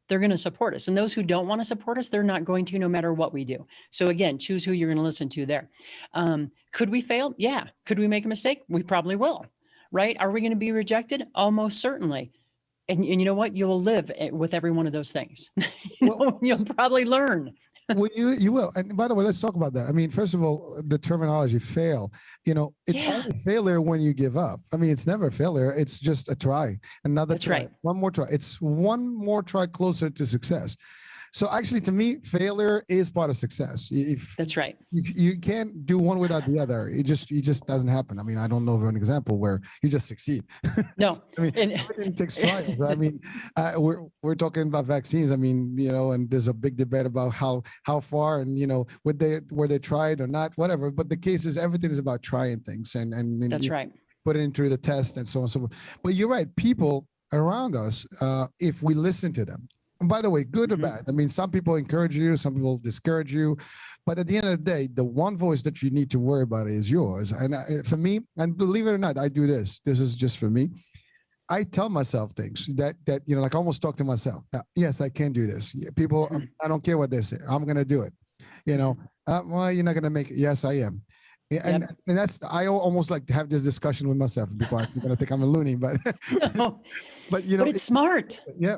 [SPEAKER 3] they're going to support us. And those who don't want to support us, they're not going to, no matter what we do. So again, choose who you're going to listen to there. Could we fail? Yeah. Could we make a mistake? We probably will, right? Are we going to be rejected? Almost certainly. And you know what? You'll live with every one of those things. You'll probably learn.
[SPEAKER 2] Well, you will. And by the way, let's talk about that. I mean, first of all, the terminology fail, it's only failure when you give up. I mean, it's never failure. It's just a try. Another try. Right. One more try. It's one more try closer to success. So actually, to me, failure is part of success.
[SPEAKER 3] That's right.
[SPEAKER 2] If you can't do one without the other. It just doesn't happen. I mean, I don't know of an example where you just succeed.
[SPEAKER 3] No.
[SPEAKER 2] I mean, it takes trials. I mean, we're talking about vaccines. I mean, and there's a big debate about how far and were they tried or not, whatever. But the case is everything is about trying things and
[SPEAKER 3] that's right.
[SPEAKER 2] Put it into the test and so on and so forth. But you're right. People around us, if we listen to them. And by the way, good or bad, I mean, some people encourage you, some people discourage you. But at the end of the day, the one voice that you need to worry about is yours. And for me, and believe it or not, I do this. This is just for me. I tell myself things that like I almost talk to myself. Yes, I can do this. People, I don't care what they say. I'm going to do it. Well, you're not going to make it. Yes, I am. And that's, I almost like to have this discussion with myself before I'm going to think I'm a loony, but,
[SPEAKER 3] no. but it's smart.
[SPEAKER 2] Yeah.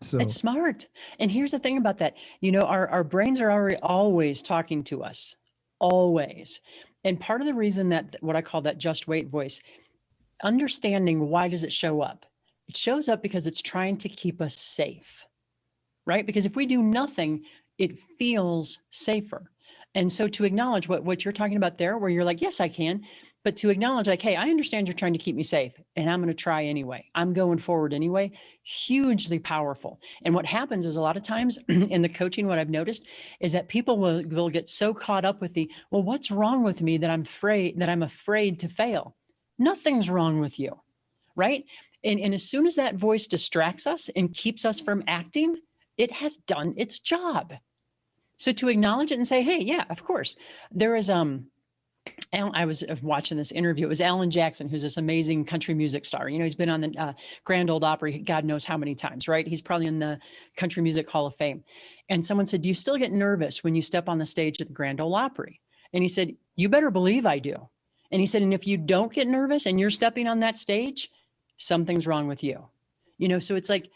[SPEAKER 2] So.
[SPEAKER 3] It's smart. And here's the thing about that. Our brains are always talking to us, always. And part of the reason that what I call that just wait voice, understanding why does it show up? It shows up because it's trying to keep us safe, right? Because if we do nothing, it feels safer. And so to acknowledge what you're talking about there, where you're like, yes, I can. But to acknowledge like, hey, I understand you're trying to keep me safe and I'm going to try anyway. I'm going forward anyway. Hugely powerful. And what happens is a lot of times in the coaching, what I've noticed is that people will get so caught up with well, what's wrong with me that I'm afraid to fail? Nothing's wrong with you, right? And as soon as that voice distracts us and keeps us from acting, it has done its job. So to acknowledge it and say, hey, yeah, of course, there is, I was watching this interview. It was Alan Jackson, who's this amazing country music star. You know, he's been on the Grand Ole Opry, God knows how many times, right? He's probably in the Country Music Hall of Fame. And someone said, do you still get nervous when you step on the stage at the Grand Ole Opry? And he said, you better believe I do. And he said, and if you don't get nervous and you're stepping on that stage, something's wrong with you. You know, so it's like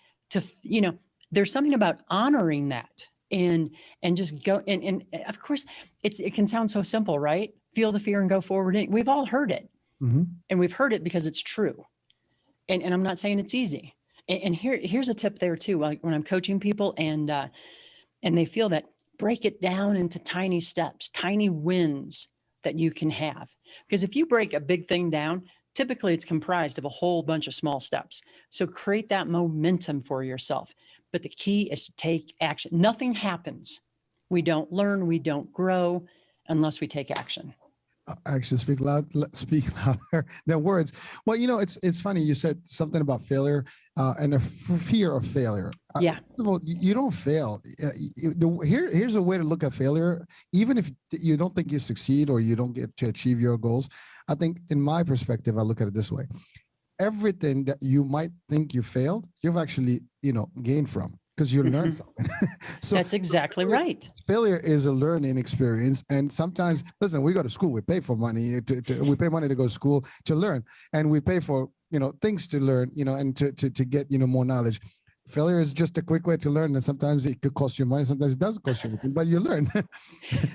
[SPEAKER 3] there's something about honoring that and just go. And of course, it can sound so simple, right? Feel the fear and go forward. We've all heard it.
[SPEAKER 2] Mm-hmm.
[SPEAKER 3] And we've heard it because it's true. And I'm not saying it's easy. And here's a tip there too. Like when I'm coaching people and they feel that, break it down into tiny steps, tiny wins that you can have. Because if you break a big thing down, typically it's comprised of a whole bunch of small steps. So create that momentum for yourself. But the key is to take action. Nothing happens. We don't learn, we don't grow unless we take action.
[SPEAKER 2] Actually, speak louder than words. Well, you know, it's funny. You said something about failure and a fear of failure.
[SPEAKER 3] Yeah.
[SPEAKER 2] First of all, you don't fail. Here's a way to look at failure. Even if you don't think you succeed or you don't get to achieve your goals, I think, in my perspective, I look at it this way: everything that you might think you failed, you've actually, gained from. Because you learn something. So
[SPEAKER 3] that's exactly right.
[SPEAKER 2] Failure is a learning experience. And sometimes, listen, we go to school, we pay for money, we pay money to go to school to learn. And we pay for, things to learn, and to get, more knowledge. Failure is just a quick way to learn. And sometimes it could cost you money. Sometimes it doesn't cost you anything, but you learn.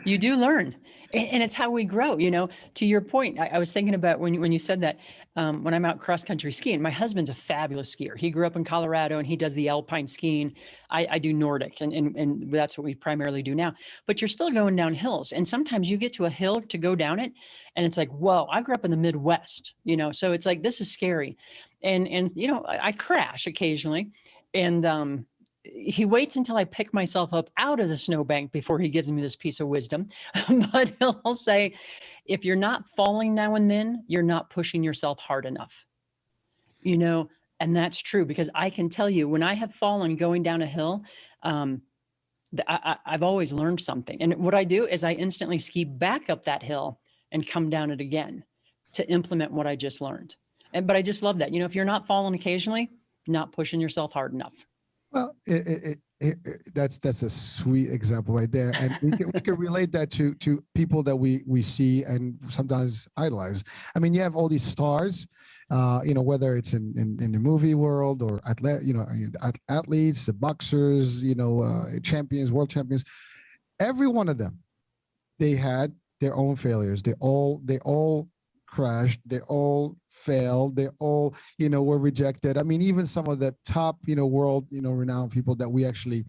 [SPEAKER 3] You do learn. And it's how we grow, to your point. I was thinking about when you said that, when I'm out cross country skiing, my husband's a fabulous skier. He grew up in Colorado and he does the alpine skiing. I do Nordic and that's what we primarily do now, but you're still going down hills. And sometimes you get to a hill to go down it. And it's like, whoa, I grew up in the Midwest, so it's like, this is scary. And I crash occasionally. And he waits until I pick myself up out of the snowbank before he gives me this piece of wisdom. But he'll say, if you're not falling now and then, you're not pushing yourself hard enough. And that's true, because I can tell you, when I have fallen going down a hill, I've always learned something. And what I do is I instantly ski back up that hill and come down it again to implement what I just learned. But I just love that. If you're not falling occasionally, not pushing yourself hard enough.
[SPEAKER 2] Well, that's a sweet example right there, and we can relate that to people that we see and sometimes idolize. I mean, you have all these stars, whether it's in the movie world or athletes, boxers, champions, world champions. Every one of them, they had their own failures. They all crashed, they all failed, they all were rejected. I mean, even some of the top world renowned people that we actually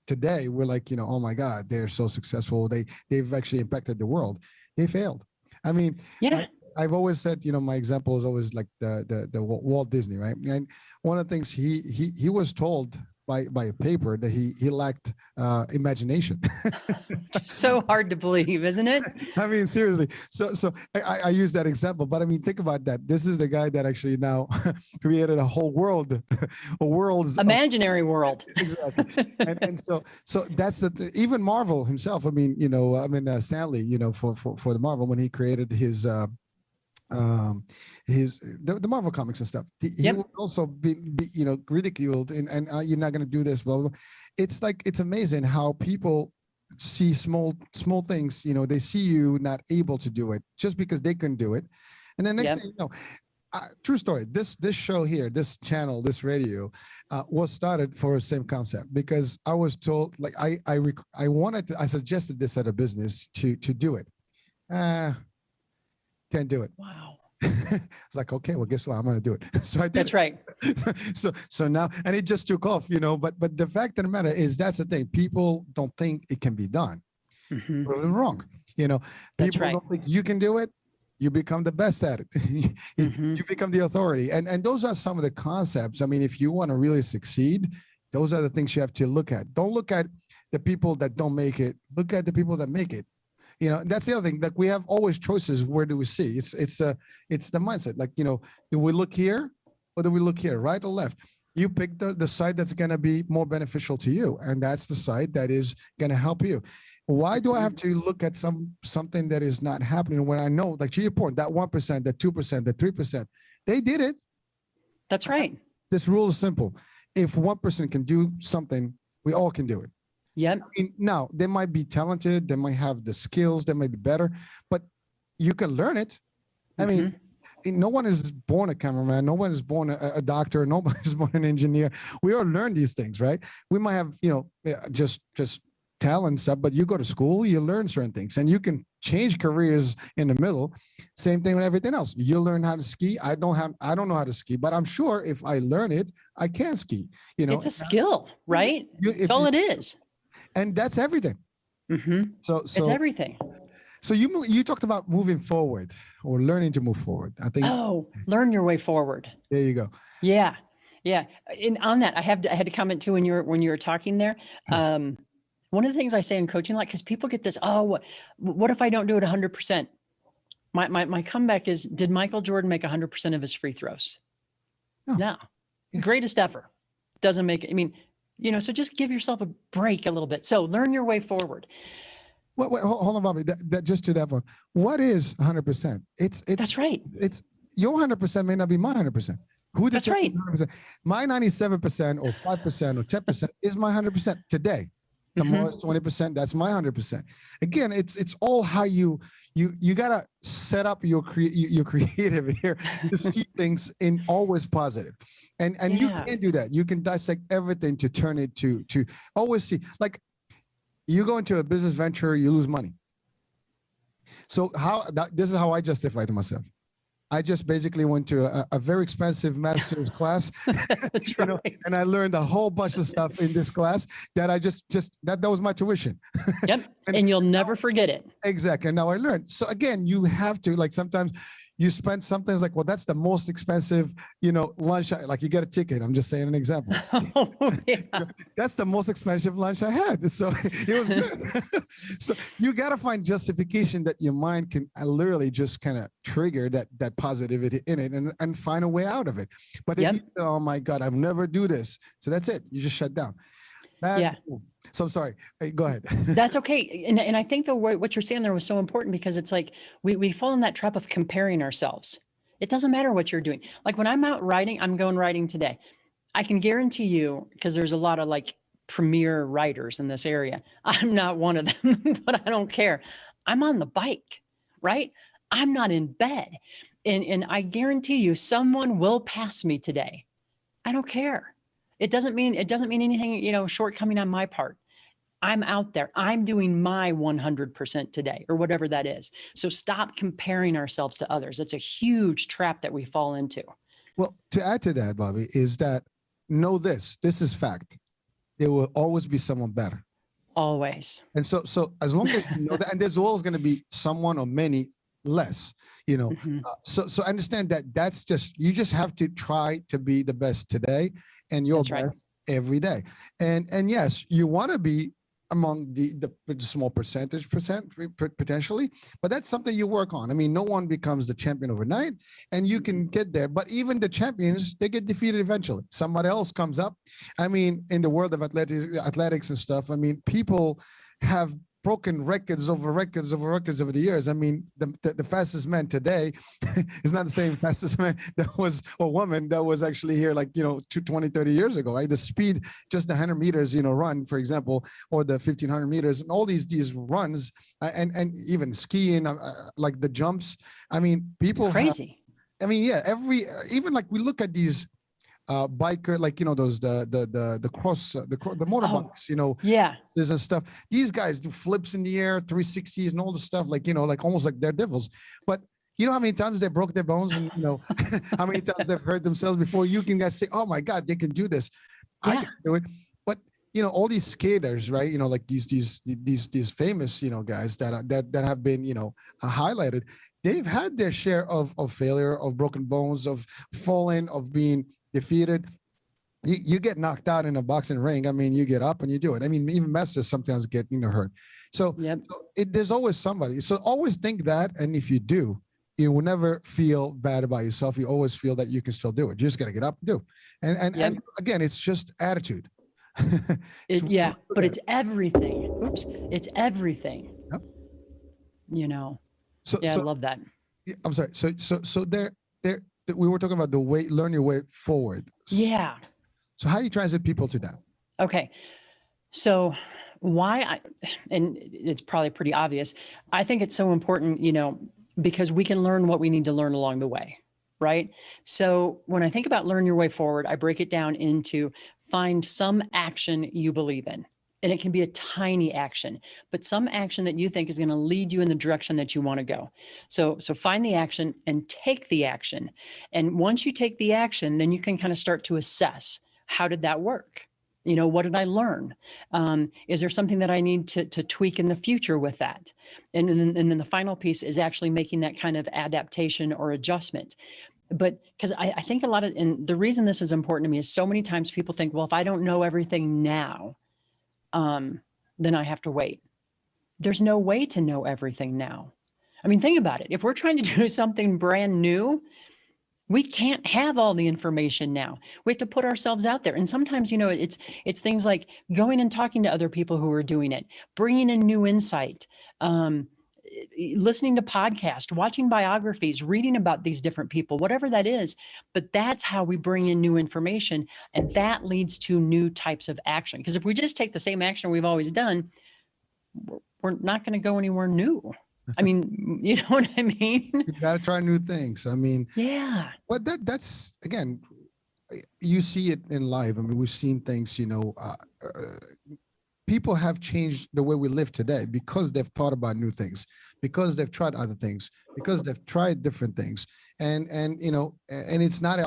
[SPEAKER 2] today we're like, oh my God, they're so successful, they've actually impacted the world. They failed. I mean,
[SPEAKER 3] yeah.
[SPEAKER 2] I've always said, my example is always like the Walt Disney, right? And one of the things he was told by a paper that he lacked imagination.
[SPEAKER 3] So hard to believe, isn't it?
[SPEAKER 2] I mean, seriously. So I use that example, but I mean, think about that. This is the guy that actually now created a whole world, a world's
[SPEAKER 3] imaginary world.
[SPEAKER 2] Exactly. And so that's even Marvel himself. I mean, Stanley, for the Marvel, when he created his the Marvel comics and stuff, he would also be ridiculed and you're not going to do this, blah, blah, blah. It's like, it's amazing how people see small things, they see you not able to do it just because they couldn't do it. And then next thing you know, true story, this show here, this channel, this radio was started for the same concept, because I was told, like, I suggested this at a business to do it. Can't do it.
[SPEAKER 3] Wow.
[SPEAKER 2] It's like, okay, well, guess what? I'm going to do it. So I did.
[SPEAKER 3] That's right.
[SPEAKER 2] So now, and it just took off, but the fact of the matter is, that's the thing. People don't think it can be done.
[SPEAKER 3] Mm-hmm.
[SPEAKER 2] Prove them wrong. People don't think you can do it. You become the best at it. You become the authority. And those are some of the concepts. I mean, if you want to really succeed, those are the things you have to look at. Don't look at the people that don't make it. Look at the people that make it. That's the other thing. Like, we have always choices. Where do we see? It's the mindset. Like, do we look here or do we look here, right or left? You pick the side that's going to be more beneficial to you, and that's the side that is going to help you. Why do I have to look at something that is not happening when I know, like to your point, that 1%, that 2%, that 3%, they did it.
[SPEAKER 3] That's right.
[SPEAKER 2] This rule is simple. If one person can do something, we all can do it.
[SPEAKER 3] Yep.
[SPEAKER 2] I mean, now, they might be talented, they might have the skills, they might be better, but you can learn it. I mean, no one is born a cameraman, no one is born a doctor, nobody is born an engineer. We all learn these things, right? We might have, just talent stuff, but you go to school, you learn certain things, and you can change careers in the middle. Same thing with everything else. You learn how to ski. I don't know how to ski, but I'm sure if I learn it, I can ski.
[SPEAKER 3] It's a skill, right? That's all it is.
[SPEAKER 2] And that's everything. So
[SPEAKER 3] it's everything.
[SPEAKER 2] So you talked about moving forward or learning to move forward. I think.
[SPEAKER 3] Oh, learn your way forward.
[SPEAKER 2] There you go.
[SPEAKER 3] Yeah. And on that, I had to comment too when you were talking there. One of the things I say in coaching, like, because people get this, what if I don't do it 100%? My comeback is, did Michael Jordan make 100% of his free throws? No. Yeah. Greatest ever. Doesn't make it. I mean, so just give yourself a break a little bit. So learn your way forward.
[SPEAKER 2] Wait, hold on, Bobbi. That just to that one. What is 100%? It's
[SPEAKER 3] that's right.
[SPEAKER 2] It's your 100% may not be my 100%.
[SPEAKER 3] That's right.
[SPEAKER 2] 100%? My 97% or 5% or 10% is my 100% today. Tomorrow's 20%. That's my 100%. Again, it's all how you gotta set up your creative here to see things in always positive, and you can't do that. You can dissect everything to turn it to always see. Like, you go into a business venture, you lose money. So this is how I justify to myself. I just basically went to a very expensive master's class.
[SPEAKER 3] That's right.
[SPEAKER 2] And I learned a whole bunch of stuff in this class that I just that was my tuition.
[SPEAKER 3] Yep. and you'll never forget it.
[SPEAKER 2] Exactly. And now I learned. So again, you have to, like, sometimes you spend something, it's like, well, that's the most expensive, lunch. Like, you get a ticket. I'm just saying an example. That's the most expensive lunch I had. So it was good. So you got to find justification that your mind can literally just kind of trigger that positivity in it and find a way out of it. But if you say, oh my God, I'll never do this. So that's it. You just shut down. So I'm sorry. Hey, go ahead.
[SPEAKER 3] That's okay. And I think what you're saying there was so important, because it's like we fall in that trap of comparing ourselves. It doesn't matter what you're doing. Like, when I'm out riding, I'm going riding today. I can guarantee you, because there's a lot of like premier riders in this area. I'm not one of them, but I don't care. I'm on the bike, right? I'm not in bed. And I guarantee you someone will pass me today. I don't care. It doesn't mean anything, shortcoming on my part. I'm out there. I'm doing my 100% today, or whatever that is. So stop comparing ourselves to others. It's a huge trap that we fall into.
[SPEAKER 2] Well, to add to that, Bobbi, is that know this is fact. There will always be someone better.
[SPEAKER 3] Always.
[SPEAKER 2] And so as long as you know that, and there's always going to be someone or many less, so understand that that's just, you just have to try to be the best today and your best every day. And yes, you want to be among the small percentage potentially, but that's something you work on. I mean, no one becomes the champion overnight, and you can get there, but even the champions, they get defeated eventually. Somebody else comes up. I mean, in the world of athletics and stuff, I mean, people have broken records over the years. I mean, the fastest man today is not the same fastest man that was, or woman that was actually here, like, 20, 30 years ago, right? The speed, just the 100 meters, run, for example, or the 1500 meters, and all these runs, and even skiing, like the jumps. I mean, people
[SPEAKER 3] crazy.
[SPEAKER 2] Even like we look at these biker, like, those the motorbikes, and stuff. These guys do flips in the air, 360s and all the stuff, like, like almost like they're devils. But you know how many times they broke their bones, and how many times they've hurt themselves before you can guys say, oh my God, they can do this. I can do it. But all these skaters, right? Like these famous, guys that have been, highlighted. They've had their share of failure, of broken bones, of falling, of being defeated. You get knocked out in a boxing ring. I mean, you get up and you do it. I mean, even masters sometimes get hurt. So, there's always somebody. So always think that, and if you do, you will never feel bad about yourself. You always feel that you can still do it. You just got to get up and do. And again, it's just attitude.
[SPEAKER 3] Yeah, but it's everything. Oops, it's everything.
[SPEAKER 2] Yep.
[SPEAKER 3] You know.
[SPEAKER 2] So
[SPEAKER 3] I love that.
[SPEAKER 2] I'm sorry. So there we were talking about the way, learn your way forward.
[SPEAKER 3] Yeah.
[SPEAKER 2] So how do you transit people to that?
[SPEAKER 3] Okay. So and it's probably pretty obvious. I think it's so important, because we can learn what we need to learn along the way, right? So when I think about learn your way forward, I break it down into find some action you believe in. And it can be a tiny action, but some action that you think is going to lead you in the direction that you want to go. So find the action and take the action. And once you take the action, then you can kind of start to assess, how did that work? What did I learn? Is there something that I need to tweak in the future with that? And then the final piece is actually making that kind of adaptation or adjustment. But because I think and the reason this is important to me is so many times people think, well, if I don't know everything now, then I have to wait. There's no way to know everything now. I mean, think about it. If we're trying to do something brand new, we can't have all the information now. We have to put ourselves out there. And sometimes, it's things like going and talking to other people who are doing it, bringing in new insight, listening to podcasts, watching biographies, reading about these different people, whatever that is. But that's how we bring in new information. And that leads to new types of action. Because if we just take the same action we've always done, we're not going to go anywhere new. I mean, you know what I mean?
[SPEAKER 2] You got to try new things. I mean,
[SPEAKER 3] yeah.
[SPEAKER 2] But that's, again, you see it in life. I mean, we've seen things, people have changed the way we live today because they've thought about new things, because they've tried other things, because they've tried different things. And it's not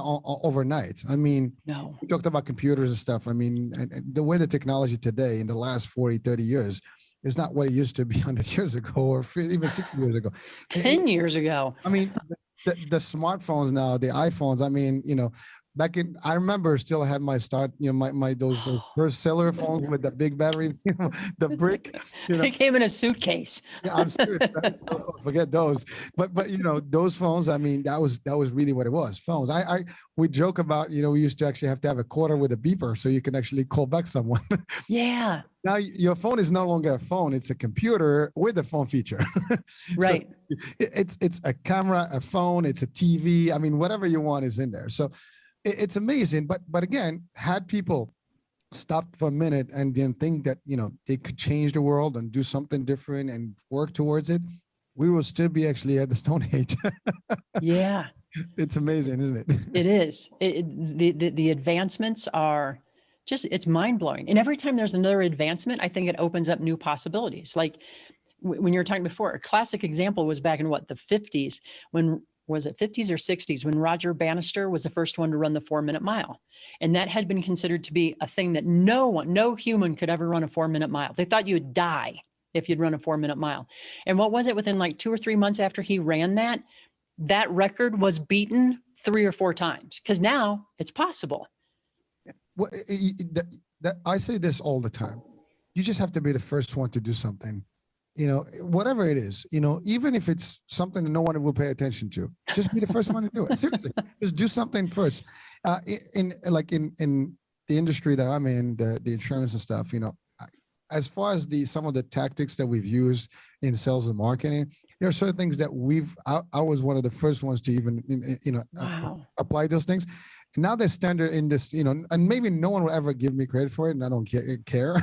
[SPEAKER 2] overnight. I mean,
[SPEAKER 3] no.
[SPEAKER 2] We talked about computers and stuff. I mean, and the way the technology today in the last 40, 30 years is not what it used to be 100 years ago or even 60 years ago.
[SPEAKER 3] 10 years ago.
[SPEAKER 2] I mean, the smartphones now, the iPhones, I mean, I remember still had my start, those first cellular phones with the big battery, the brick.
[SPEAKER 3] They came in a suitcase.
[SPEAKER 2] Yeah, I'm serious. Forget those. But those phones, I mean, that was really what it was. Phones. We joke about, we used to actually have to have a quarter with a beeper so you can actually call back someone.
[SPEAKER 3] Yeah.
[SPEAKER 2] Now your phone is no longer a phone; it's a computer with a phone feature.
[SPEAKER 3] Right.
[SPEAKER 2] So it's a camera, a phone, it's a TV. I mean, whatever you want is in there. So it's amazing. But again, had people stopped for a minute and then think that they could change the world and do something different and work towards it, we will still be actually at the Stone Age.
[SPEAKER 3] Yeah.
[SPEAKER 2] It's amazing, isn't it?
[SPEAKER 3] It is. The advancements are. It's mind-blowing. And every time there's another advancement, I think it opens up new possibilities. Like when you were talking before, a classic example was back in the 50s, was it 50s or 60s, when Roger Bannister was the first one to run the 4-minute mile. And that had been considered to be a thing that no human could ever run a 4-minute mile. They thought you would die if you'd run a 4-minute mile. And what was it, within like 2 or 3 months after he ran that record was beaten 3 or 4 times, because now it's possible.
[SPEAKER 2] Well, I say this all the time. You just have to be the first one to do something, whatever it is, even if it's something that no one will pay attention to, just be the first one to do it. Seriously, just do something first. In the industry that I'm in, the insurance and stuff, as far as some of the tactics that we've used in sales and marketing, there are certain things that I was one of the first ones to even,
[SPEAKER 3] Wow.
[SPEAKER 2] apply those things. Now they're standard in this, and maybe no one will ever give me credit for it, and I don't care.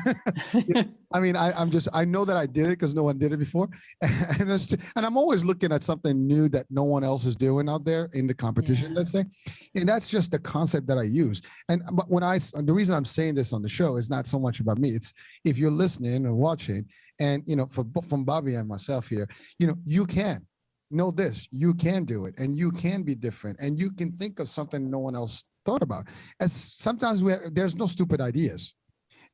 [SPEAKER 2] I mean, I know that I did it because no one did it before, and I'm always looking at something new that no one else is doing out there in the competition, let's say, and that's just the concept that I use. But the reason I'm saying this on the show is not so much about me. It's if you're listening and watching, and from Bobbi and myself here, you can. Know this, you can do it, and you can be different, and you can think of something no one else thought about. As sometimes there's no stupid ideas.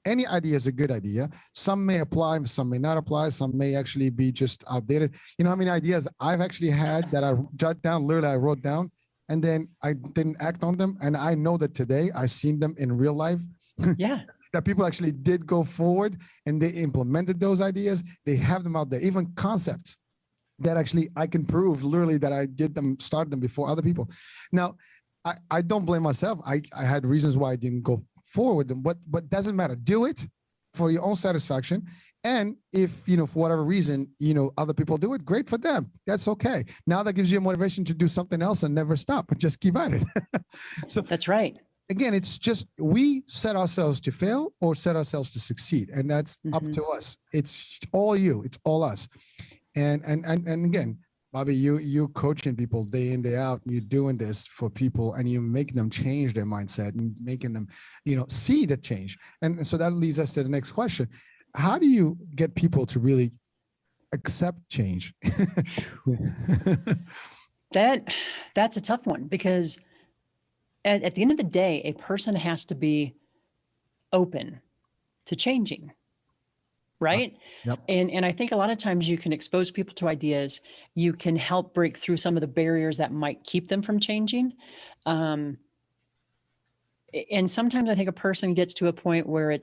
[SPEAKER 2] Any idea is a good idea. Some may apply, some may not apply, some may actually be just outdated. How many ideas I've actually had that I jot down, literally I wrote down, and then I didn't act on them, and I know that today I've seen them in real life.
[SPEAKER 3] Yeah.
[SPEAKER 2] That people actually did go forward and they implemented those ideas. They have them out there, even concepts. that actually I can prove literally that I did them, start them before other people. Now, I don't blame myself. I had reasons why I didn't go forward with them, but doesn't matter. Do it for your own satisfaction. And if, you know, for whatever reason, you know, other people do it, great for them. That's okay. Now that gives you a motivation to do something else and never stop, but just keep at it. So
[SPEAKER 3] That's right.
[SPEAKER 2] again, it's just, we set ourselves to fail or set ourselves to succeed. And that's up to us. It's all you, it's all us. And again, Bobbi, you coaching people day in, day out, you're doing this for people and you make them change their mindset and making them, you know, see the change. And so that leads us to the next question. How do you get people to really accept change?
[SPEAKER 3] That's a tough one, because at the end of the day, a person has to be open to changing, right?
[SPEAKER 2] Yep.
[SPEAKER 3] And I think a lot of times you can expose people to ideas. You can help break through some of the barriers that might keep them from changing. And sometimes I think a person gets to a point where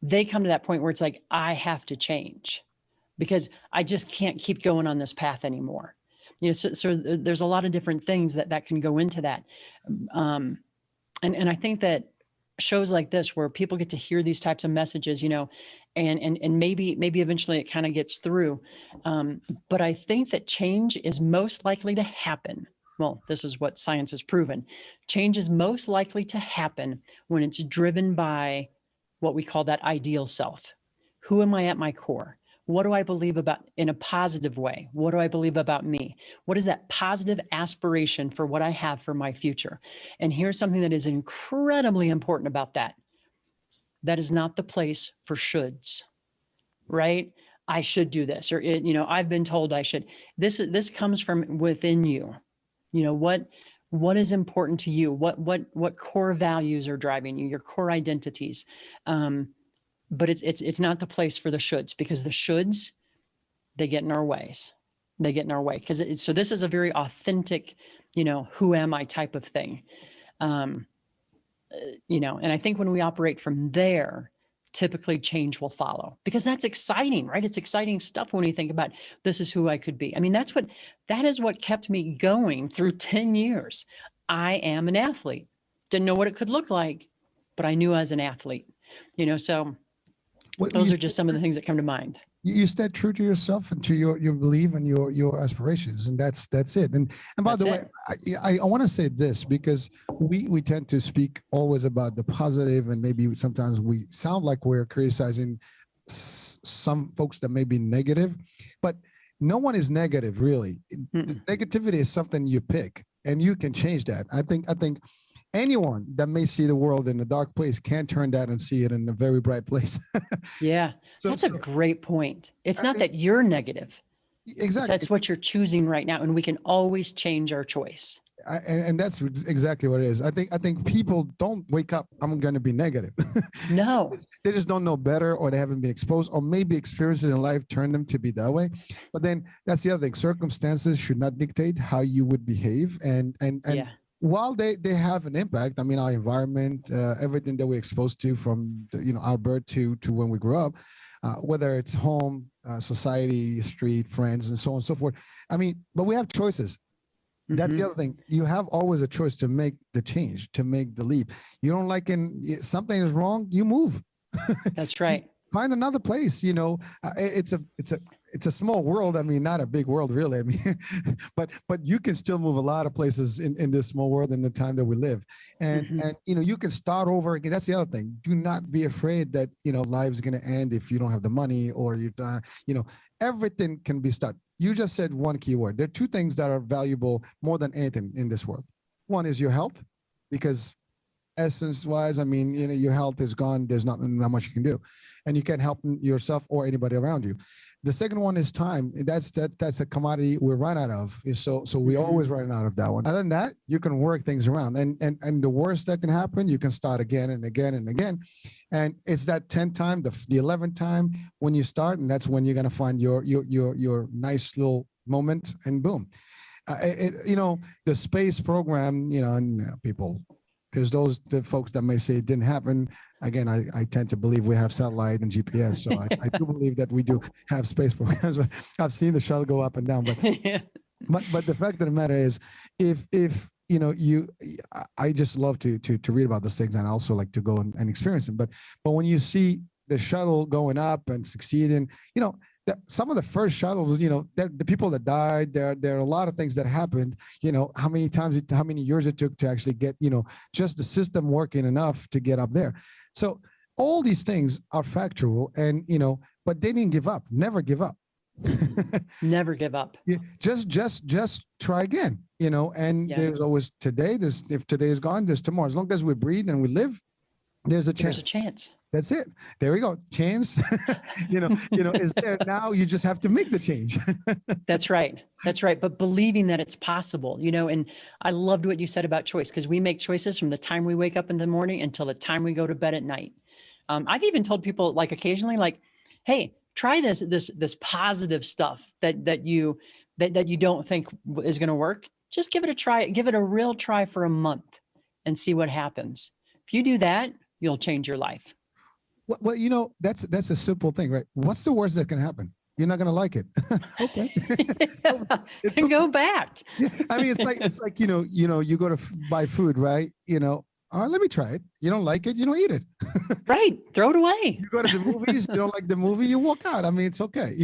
[SPEAKER 3] they come to that point where it's like, I have to change because I just can't keep going on this path anymore. You know, so there's a lot of different things that can go into that. And I think that shows like this, where people get to hear these types of messages, you know, and maybe eventually it kind of gets through. But I think that change is most likely to happen. Well, this is what science has proven. Change is most likely to happen when it's driven by what we call that ideal self. Who am I at my core? What do I believe about in a positive way? What do I believe about me? What is that positive aspiration for what I have for my future? And here's something that is incredibly important about that. That is not the place for shoulds, right? I should do this, or you know, I've been told I should. This comes from within you. You know, what is important to you? What core values are driving you? Your core identities. But it's not the place for the shoulds, because the shoulds, they get in our ways. They get in our way, because so this is a very authentic, you know, who am I type of thing. You know, and I think when we operate from there, typically change will follow, because that's exciting, right? It's exciting stuff when you think about, this is who I could be. I mean, that is what kept me going through 10 years. I am an athlete. Didn't know what it could look like, but I knew I was an athlete, you know, so those are just some of the things that come to mind.
[SPEAKER 2] You stayed true to yourself and to your belief and your aspirations, and that's it. And by the way, I want to say this, because we tend to speak always about the positive, and maybe sometimes we sound like we're criticizing some folks that may be negative, but no one is negative, really. Negativity is something you pick, and you can change that. I think anyone that may see the world in a dark place can turn that and see it in a very bright place.
[SPEAKER 3] Yeah, that's a great point. It's not that you're negative.
[SPEAKER 2] Exactly.
[SPEAKER 3] That's what you're choosing right now. And we can always change our choice.
[SPEAKER 2] And that's exactly what it is. I think people don't wake up, I'm going to be negative.
[SPEAKER 3] No.
[SPEAKER 2] They just don't know better, or they haven't been exposed, or maybe experiences in life turn them to be that way. But then that's the other thing. Circumstances should not dictate how you would behave. And yeah. While they have an impact, I mean, our environment, everything that we're exposed to from our birth to when we grew up, whether it's home, society, street, friends, and so on and so forth. I mean, but we have choices. That's the other thing. You have always a choice to make the change, to make the leap. You don't like something is wrong, you move.
[SPEAKER 3] That's right.
[SPEAKER 2] Find another place. It's a small world. I mean, not a big world, really. I mean, but you can still move a lot of places in this small world in the time that we live. And you can start over again. That's the other thing. Do not be afraid that life's going to end if you don't have the money, or everything can be started. You just said one key word. There are two things that are valuable more than anything in this world. One is your health, because essence-wise, I mean, your health is gone. There's not much you can do, and you can't help yourself or anybody around you. The second one is time. That's a commodity we run out of. So we always run out of that one. Other than that, you can work things around. And the worst that can happen, you can start again and again and again. And it's that 10th time, the 11th time when you start, and that's when you're gonna find your nice little moment, and boom. The space program, and people there's the folks that may say it didn't happen. Again, I tend to believe we have satellite and GPS, so I do believe that we do have space programs. I've seen the shuttle go up and down, but
[SPEAKER 3] Yeah.
[SPEAKER 2] but the fact of the matter is, if you know, I just love to read about those things, and I also like to go and experience them. But when you see the shuttle going up and succeeding, you know, some of the first shuttles, you know, the people that died, there are a lot of things that happened. You know, how many years it took to actually get, you know, just the system working enough to get up there. So all these things are factual, and you know, but they didn't give up. Never give up.
[SPEAKER 3] Never give up.
[SPEAKER 2] Yeah, just try again, you know. And there's always today. If today is gone, there's tomorrow. As long as we breathe and we live, there's a chance.
[SPEAKER 3] There's a chance.
[SPEAKER 2] That's it. There we go. Chance, you know, is there now. You just have to make the change.
[SPEAKER 3] That's right. That's right. But believing that it's possible, you know, and I loved what you said about choice, because we make choices from the time we wake up in the morning until the time we go to bed at night. I've even told people, like, occasionally, like, hey, try this positive stuff that you don't think is going to work. Just give it a try. Give it a real try for a month and see what happens. If you do that, you'll change your life.
[SPEAKER 2] Well, you know, that's a simple thing, right? What's the worst that can happen? You're not going to like it. Okay.
[SPEAKER 3] And go back.
[SPEAKER 2] I mean, it's like, you know, you go to buy food, right? You know, all right, let me try it. You don't like it, you don't eat it.
[SPEAKER 3] Right. Throw it away.
[SPEAKER 2] You go to the movies, you don't like the movie, you walk out. I mean, it's okay.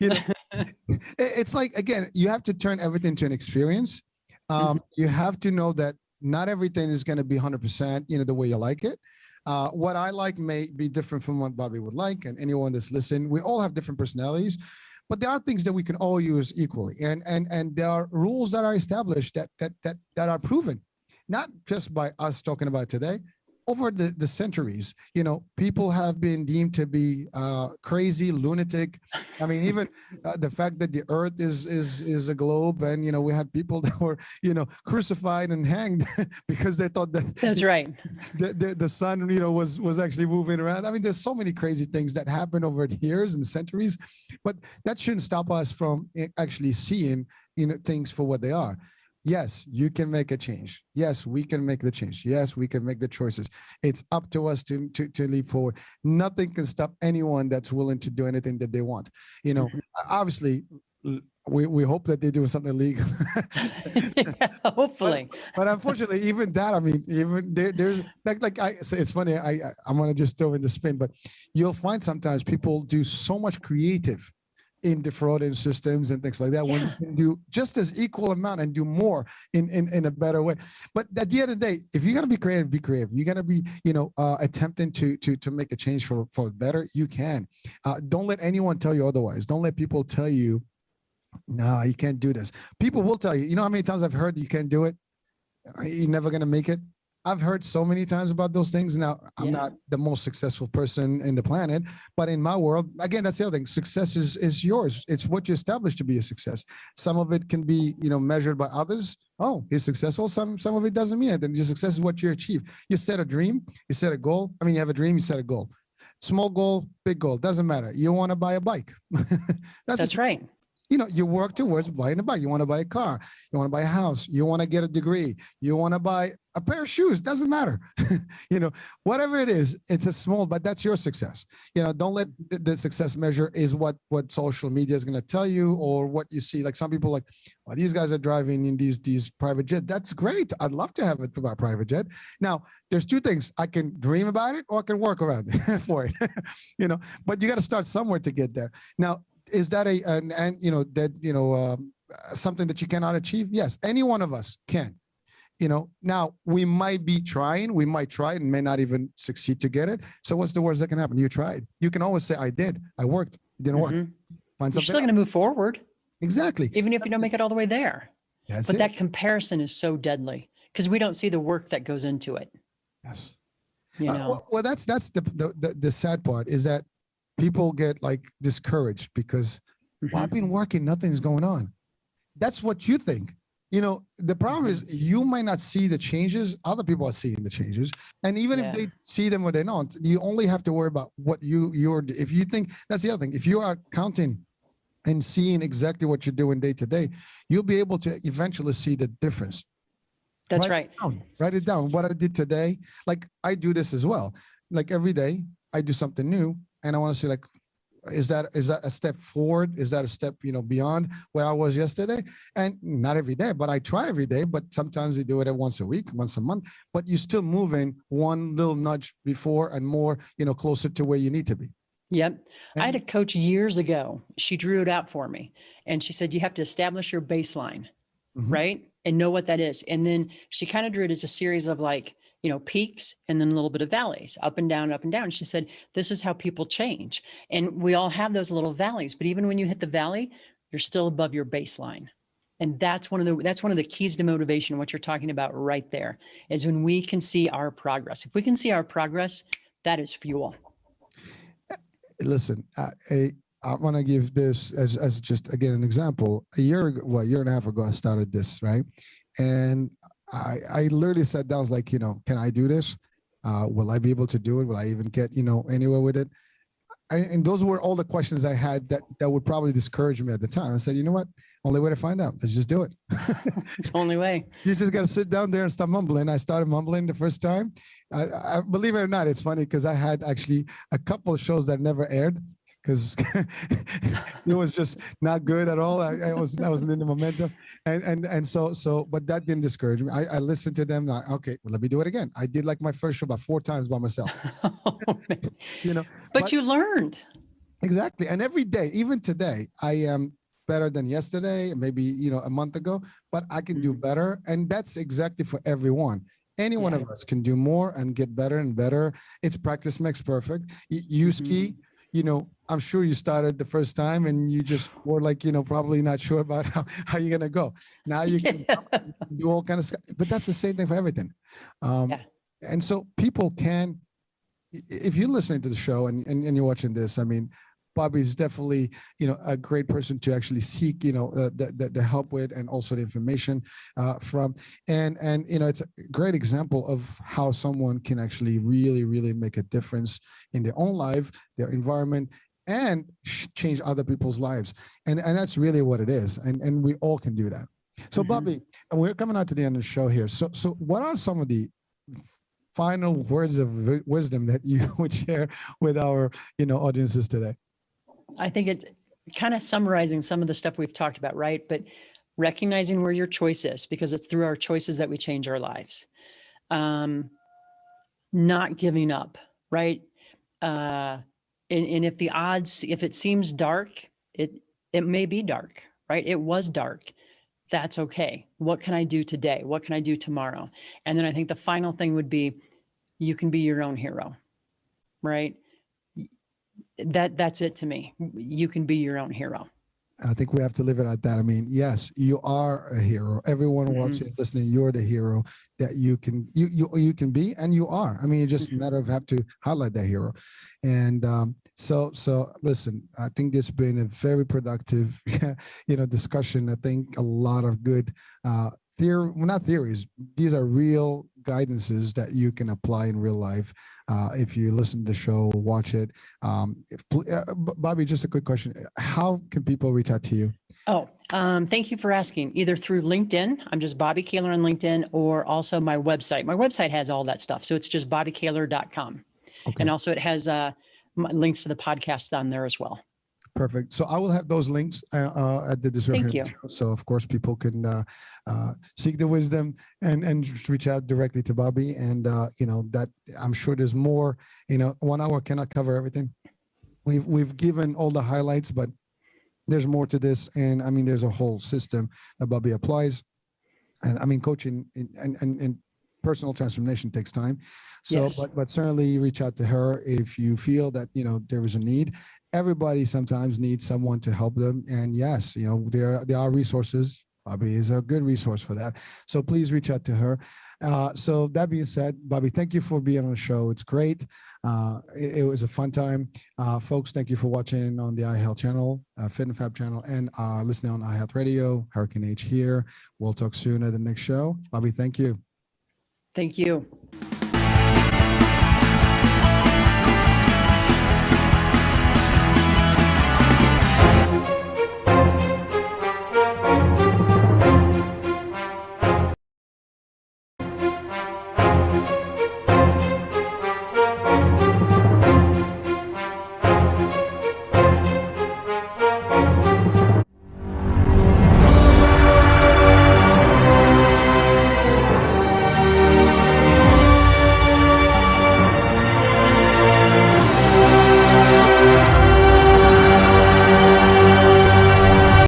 [SPEAKER 2] You know, it's like, again, you have to turn everything to an experience. You have to know that not everything is going to be 100%, you know, the way you like it. What I like may be different from what Bobbi would like, and anyone that's listening. We all have different personalities, but there are things that we can all use equally, and there are rules that are established that are proven, not just by us talking about today. Over the centuries, you know, people have been deemed to be crazy, lunatic. I mean, even the fact that the earth is a globe, and, you know, we had people that were, you know, crucified and hanged because they thought that
[SPEAKER 3] That's right.
[SPEAKER 2] the sun, you know, was actually moving around. I mean, there's so many crazy things that happen over the years and centuries, but that shouldn't stop us from actually seeing, you know, things for what they are. Yes, you can make a change. Yes, we can make the change. Yes, we can make the choices. It's up to us to leap forward. Nothing can stop anyone that's willing to do anything that they want. You know, obviously, we hope that they do something legal.
[SPEAKER 3] Hopefully.
[SPEAKER 2] But unfortunately, even that, I mean, even there's like I say, it's funny. I'm gonna just throw in the spin, but you'll find sometimes people do so much creative in defrauding systems and things like that, when you can do just as equal amount and do more in a better way. But at the end of the day, if you're gonna be creative, be creative. You're gonna be, you know, attempting to make a change for better. You can. Don't let anyone tell you otherwise. Don't let people tell you, no, you can't do this. People will tell you. You know how many times I've heard you can't do it? You're never gonna make it. I've heard so many times about those things. Now, I'm not the most successful person in the planet, but in my world, again, that's the other thing. Success is yours. It's what you establish to be a success. Some of it can be, you know, measured by others. Oh, he's successful. Some of it doesn't mean anything. Your success is what you achieve. You set a dream, you set a goal. I mean, you have a dream, you set a goal. Small goal, big goal, doesn't matter. You want to buy a bike.
[SPEAKER 3] That's right.
[SPEAKER 2] You know, you work towards buying a bike. You want to buy a car. You want to buy a house. You want to get a degree. You want to buy a pair of shoes. Doesn't matter. You know, whatever it is, it's a small, but that's your success. You know, don't let the success measure is what social media is going to tell you, or what you see. Like some people like, well, these guys are driving in these private jets. That's great. I'd love to have a private jet. Now, there's two things. I can dream about it, or I can work around it for it. You know, but you got to start somewhere to get there. Now, is that something that you cannot achieve? Yes, any one of us can. You know, now we might try and may not even succeed to get it. So what's the worst that can happen? You tried. You can always say, I did. I worked. It didn't work. Find
[SPEAKER 3] You're still going to move forward.
[SPEAKER 2] Exactly.
[SPEAKER 3] Even if you don't make it all the way there.
[SPEAKER 2] But
[SPEAKER 3] that comparison is so deadly, because we don't see the work that goes into it.
[SPEAKER 2] Yes.
[SPEAKER 3] You know.
[SPEAKER 2] Well, that's the sad part, is that people get like discouraged because, well, I've been working, nothing's going on. That's what you think. You know, the problem is you might not see the changes. Other people are seeing the changes. And even if they see them or they don't, you only have to worry about what if you think, that's the other thing. If you are counting and seeing exactly what you're doing day to day, you'll be able to eventually see the difference.
[SPEAKER 3] That's right.
[SPEAKER 2] Write it down. What I did today, like I do this as well. Like every day I do something new and I want to see like, is that a step forward? Is that a step, beyond where I was yesterday? And not every day, but I try every day, but sometimes you do it once a week, once a month, but you're still moving one little nudge before and more, closer to where you need to be.
[SPEAKER 3] Yep. I had a coach years ago. She drew it out for me and she said, you have to establish your baseline, right? And know what that is. And then she kind of drew it as a series of like, peaks and then a little bit of valleys, up and down, up and down. She said, this is how people change. And we all have those little valleys, but even when you hit the valley, you're still above your baseline. And that's one of the keys to motivation. What you're talking about right there is when we can see our progress. If we can see our progress, that is fuel.
[SPEAKER 2] Listen, I want to give this as just, again, an example. A year and a half ago, I started this, right? And I literally sat down, I was like, can I do this? Will I be able to do it? Will I even get, anywhere with it? And those were all the questions I had that would probably discourage me at the time. I said, you know what? Only way to find out. Let's just do it.
[SPEAKER 3] It's the only way.
[SPEAKER 2] You just got to sit down there and start mumbling. I started mumbling the first time. I believe it or not, it's funny because I had actually a couple of shows that never aired because it was just not good at all. I wasn't in the momentum. And so, but that didn't discourage me. I listened to them. Like, okay, well, let me do it again. I did like my first show about 4 times by myself.
[SPEAKER 3] But you learned.
[SPEAKER 2] Exactly. And every day, even today, I am better than yesterday, maybe, a month ago, but I can do better. And that's exactly for everyone. Any one of us can do more and get better and better. It's practice makes perfect. You ski, I'm sure you started the first time and you just were like, probably not sure about how you're going to go. Now you can do all kinds of stuff, but that's the same thing for everything. And so people can, if you're listening to the show and you're watching this, I mean, Bobbi is definitely, a great person to actually seek, the help with and also the information from. And it's a great example of how someone can actually really, really make a difference in their own life, their environment, and change other people's lives. And that's really what it is. And we all can do that. So Bobbi, we're coming out to the end of the show here. So what are some of the final words of wisdom that you would share with our, audiences today?
[SPEAKER 3] I think it's kind of summarizing some of the stuff we've talked about, right? But recognizing where your choice is, because it's through our choices that we change our lives. Not giving up, right? And if the odds, if it seems dark, it may be dark, right? It was dark. That's okay. What can I do today? What can I do tomorrow? And then I think the final thing would be, you can be your own hero, right? That's it to me. You can be your own hero.
[SPEAKER 2] I think we have to live it at that. I mean, yes, you are a hero. Everyone watching, listening, you're the hero that you can be, and you are. I mean, it's just a matter of have to highlight that hero. And so listen, I think it's been a very productive, discussion. I think a lot of good not theories. These are real guidances that you can apply in real life. If you listen to the show, watch it. Bobbi, just a quick question. How can people reach out to you?
[SPEAKER 3] Thank you for asking. Either through LinkedIn, I'm just Bobbi Kahler on LinkedIn, or also my website. My website has all that stuff. So it's just bobbikahler.com. Okay. And also it has links to the podcast on there as well.
[SPEAKER 2] Perfect. So I will have those links at the description.
[SPEAKER 3] Thank you.
[SPEAKER 2] So of course people can seek the wisdom and just reach out directly to Bobbi. And that I'm sure there's more. 1 hour cannot cover everything. We've given all the highlights, but there's more to this. And I mean, there's a whole system that Bobbi applies. And I mean, coaching and personal transformation takes time. So, yes. but certainly reach out to her if you feel that there is a need. Everybody sometimes needs someone to help them. And yes, there are resources. Bobbi is a good resource for that. So please reach out to her. So that being said, Bobbi, thank you for being on the show. It's great. It was a fun time. Folks, thank you for watching on the iHealth channel, Fit and Fab channel, and listening on iHealth Radio. Hurricane H here. We'll talk soon at the next show. Bobbi, thank you.
[SPEAKER 3] Thank you.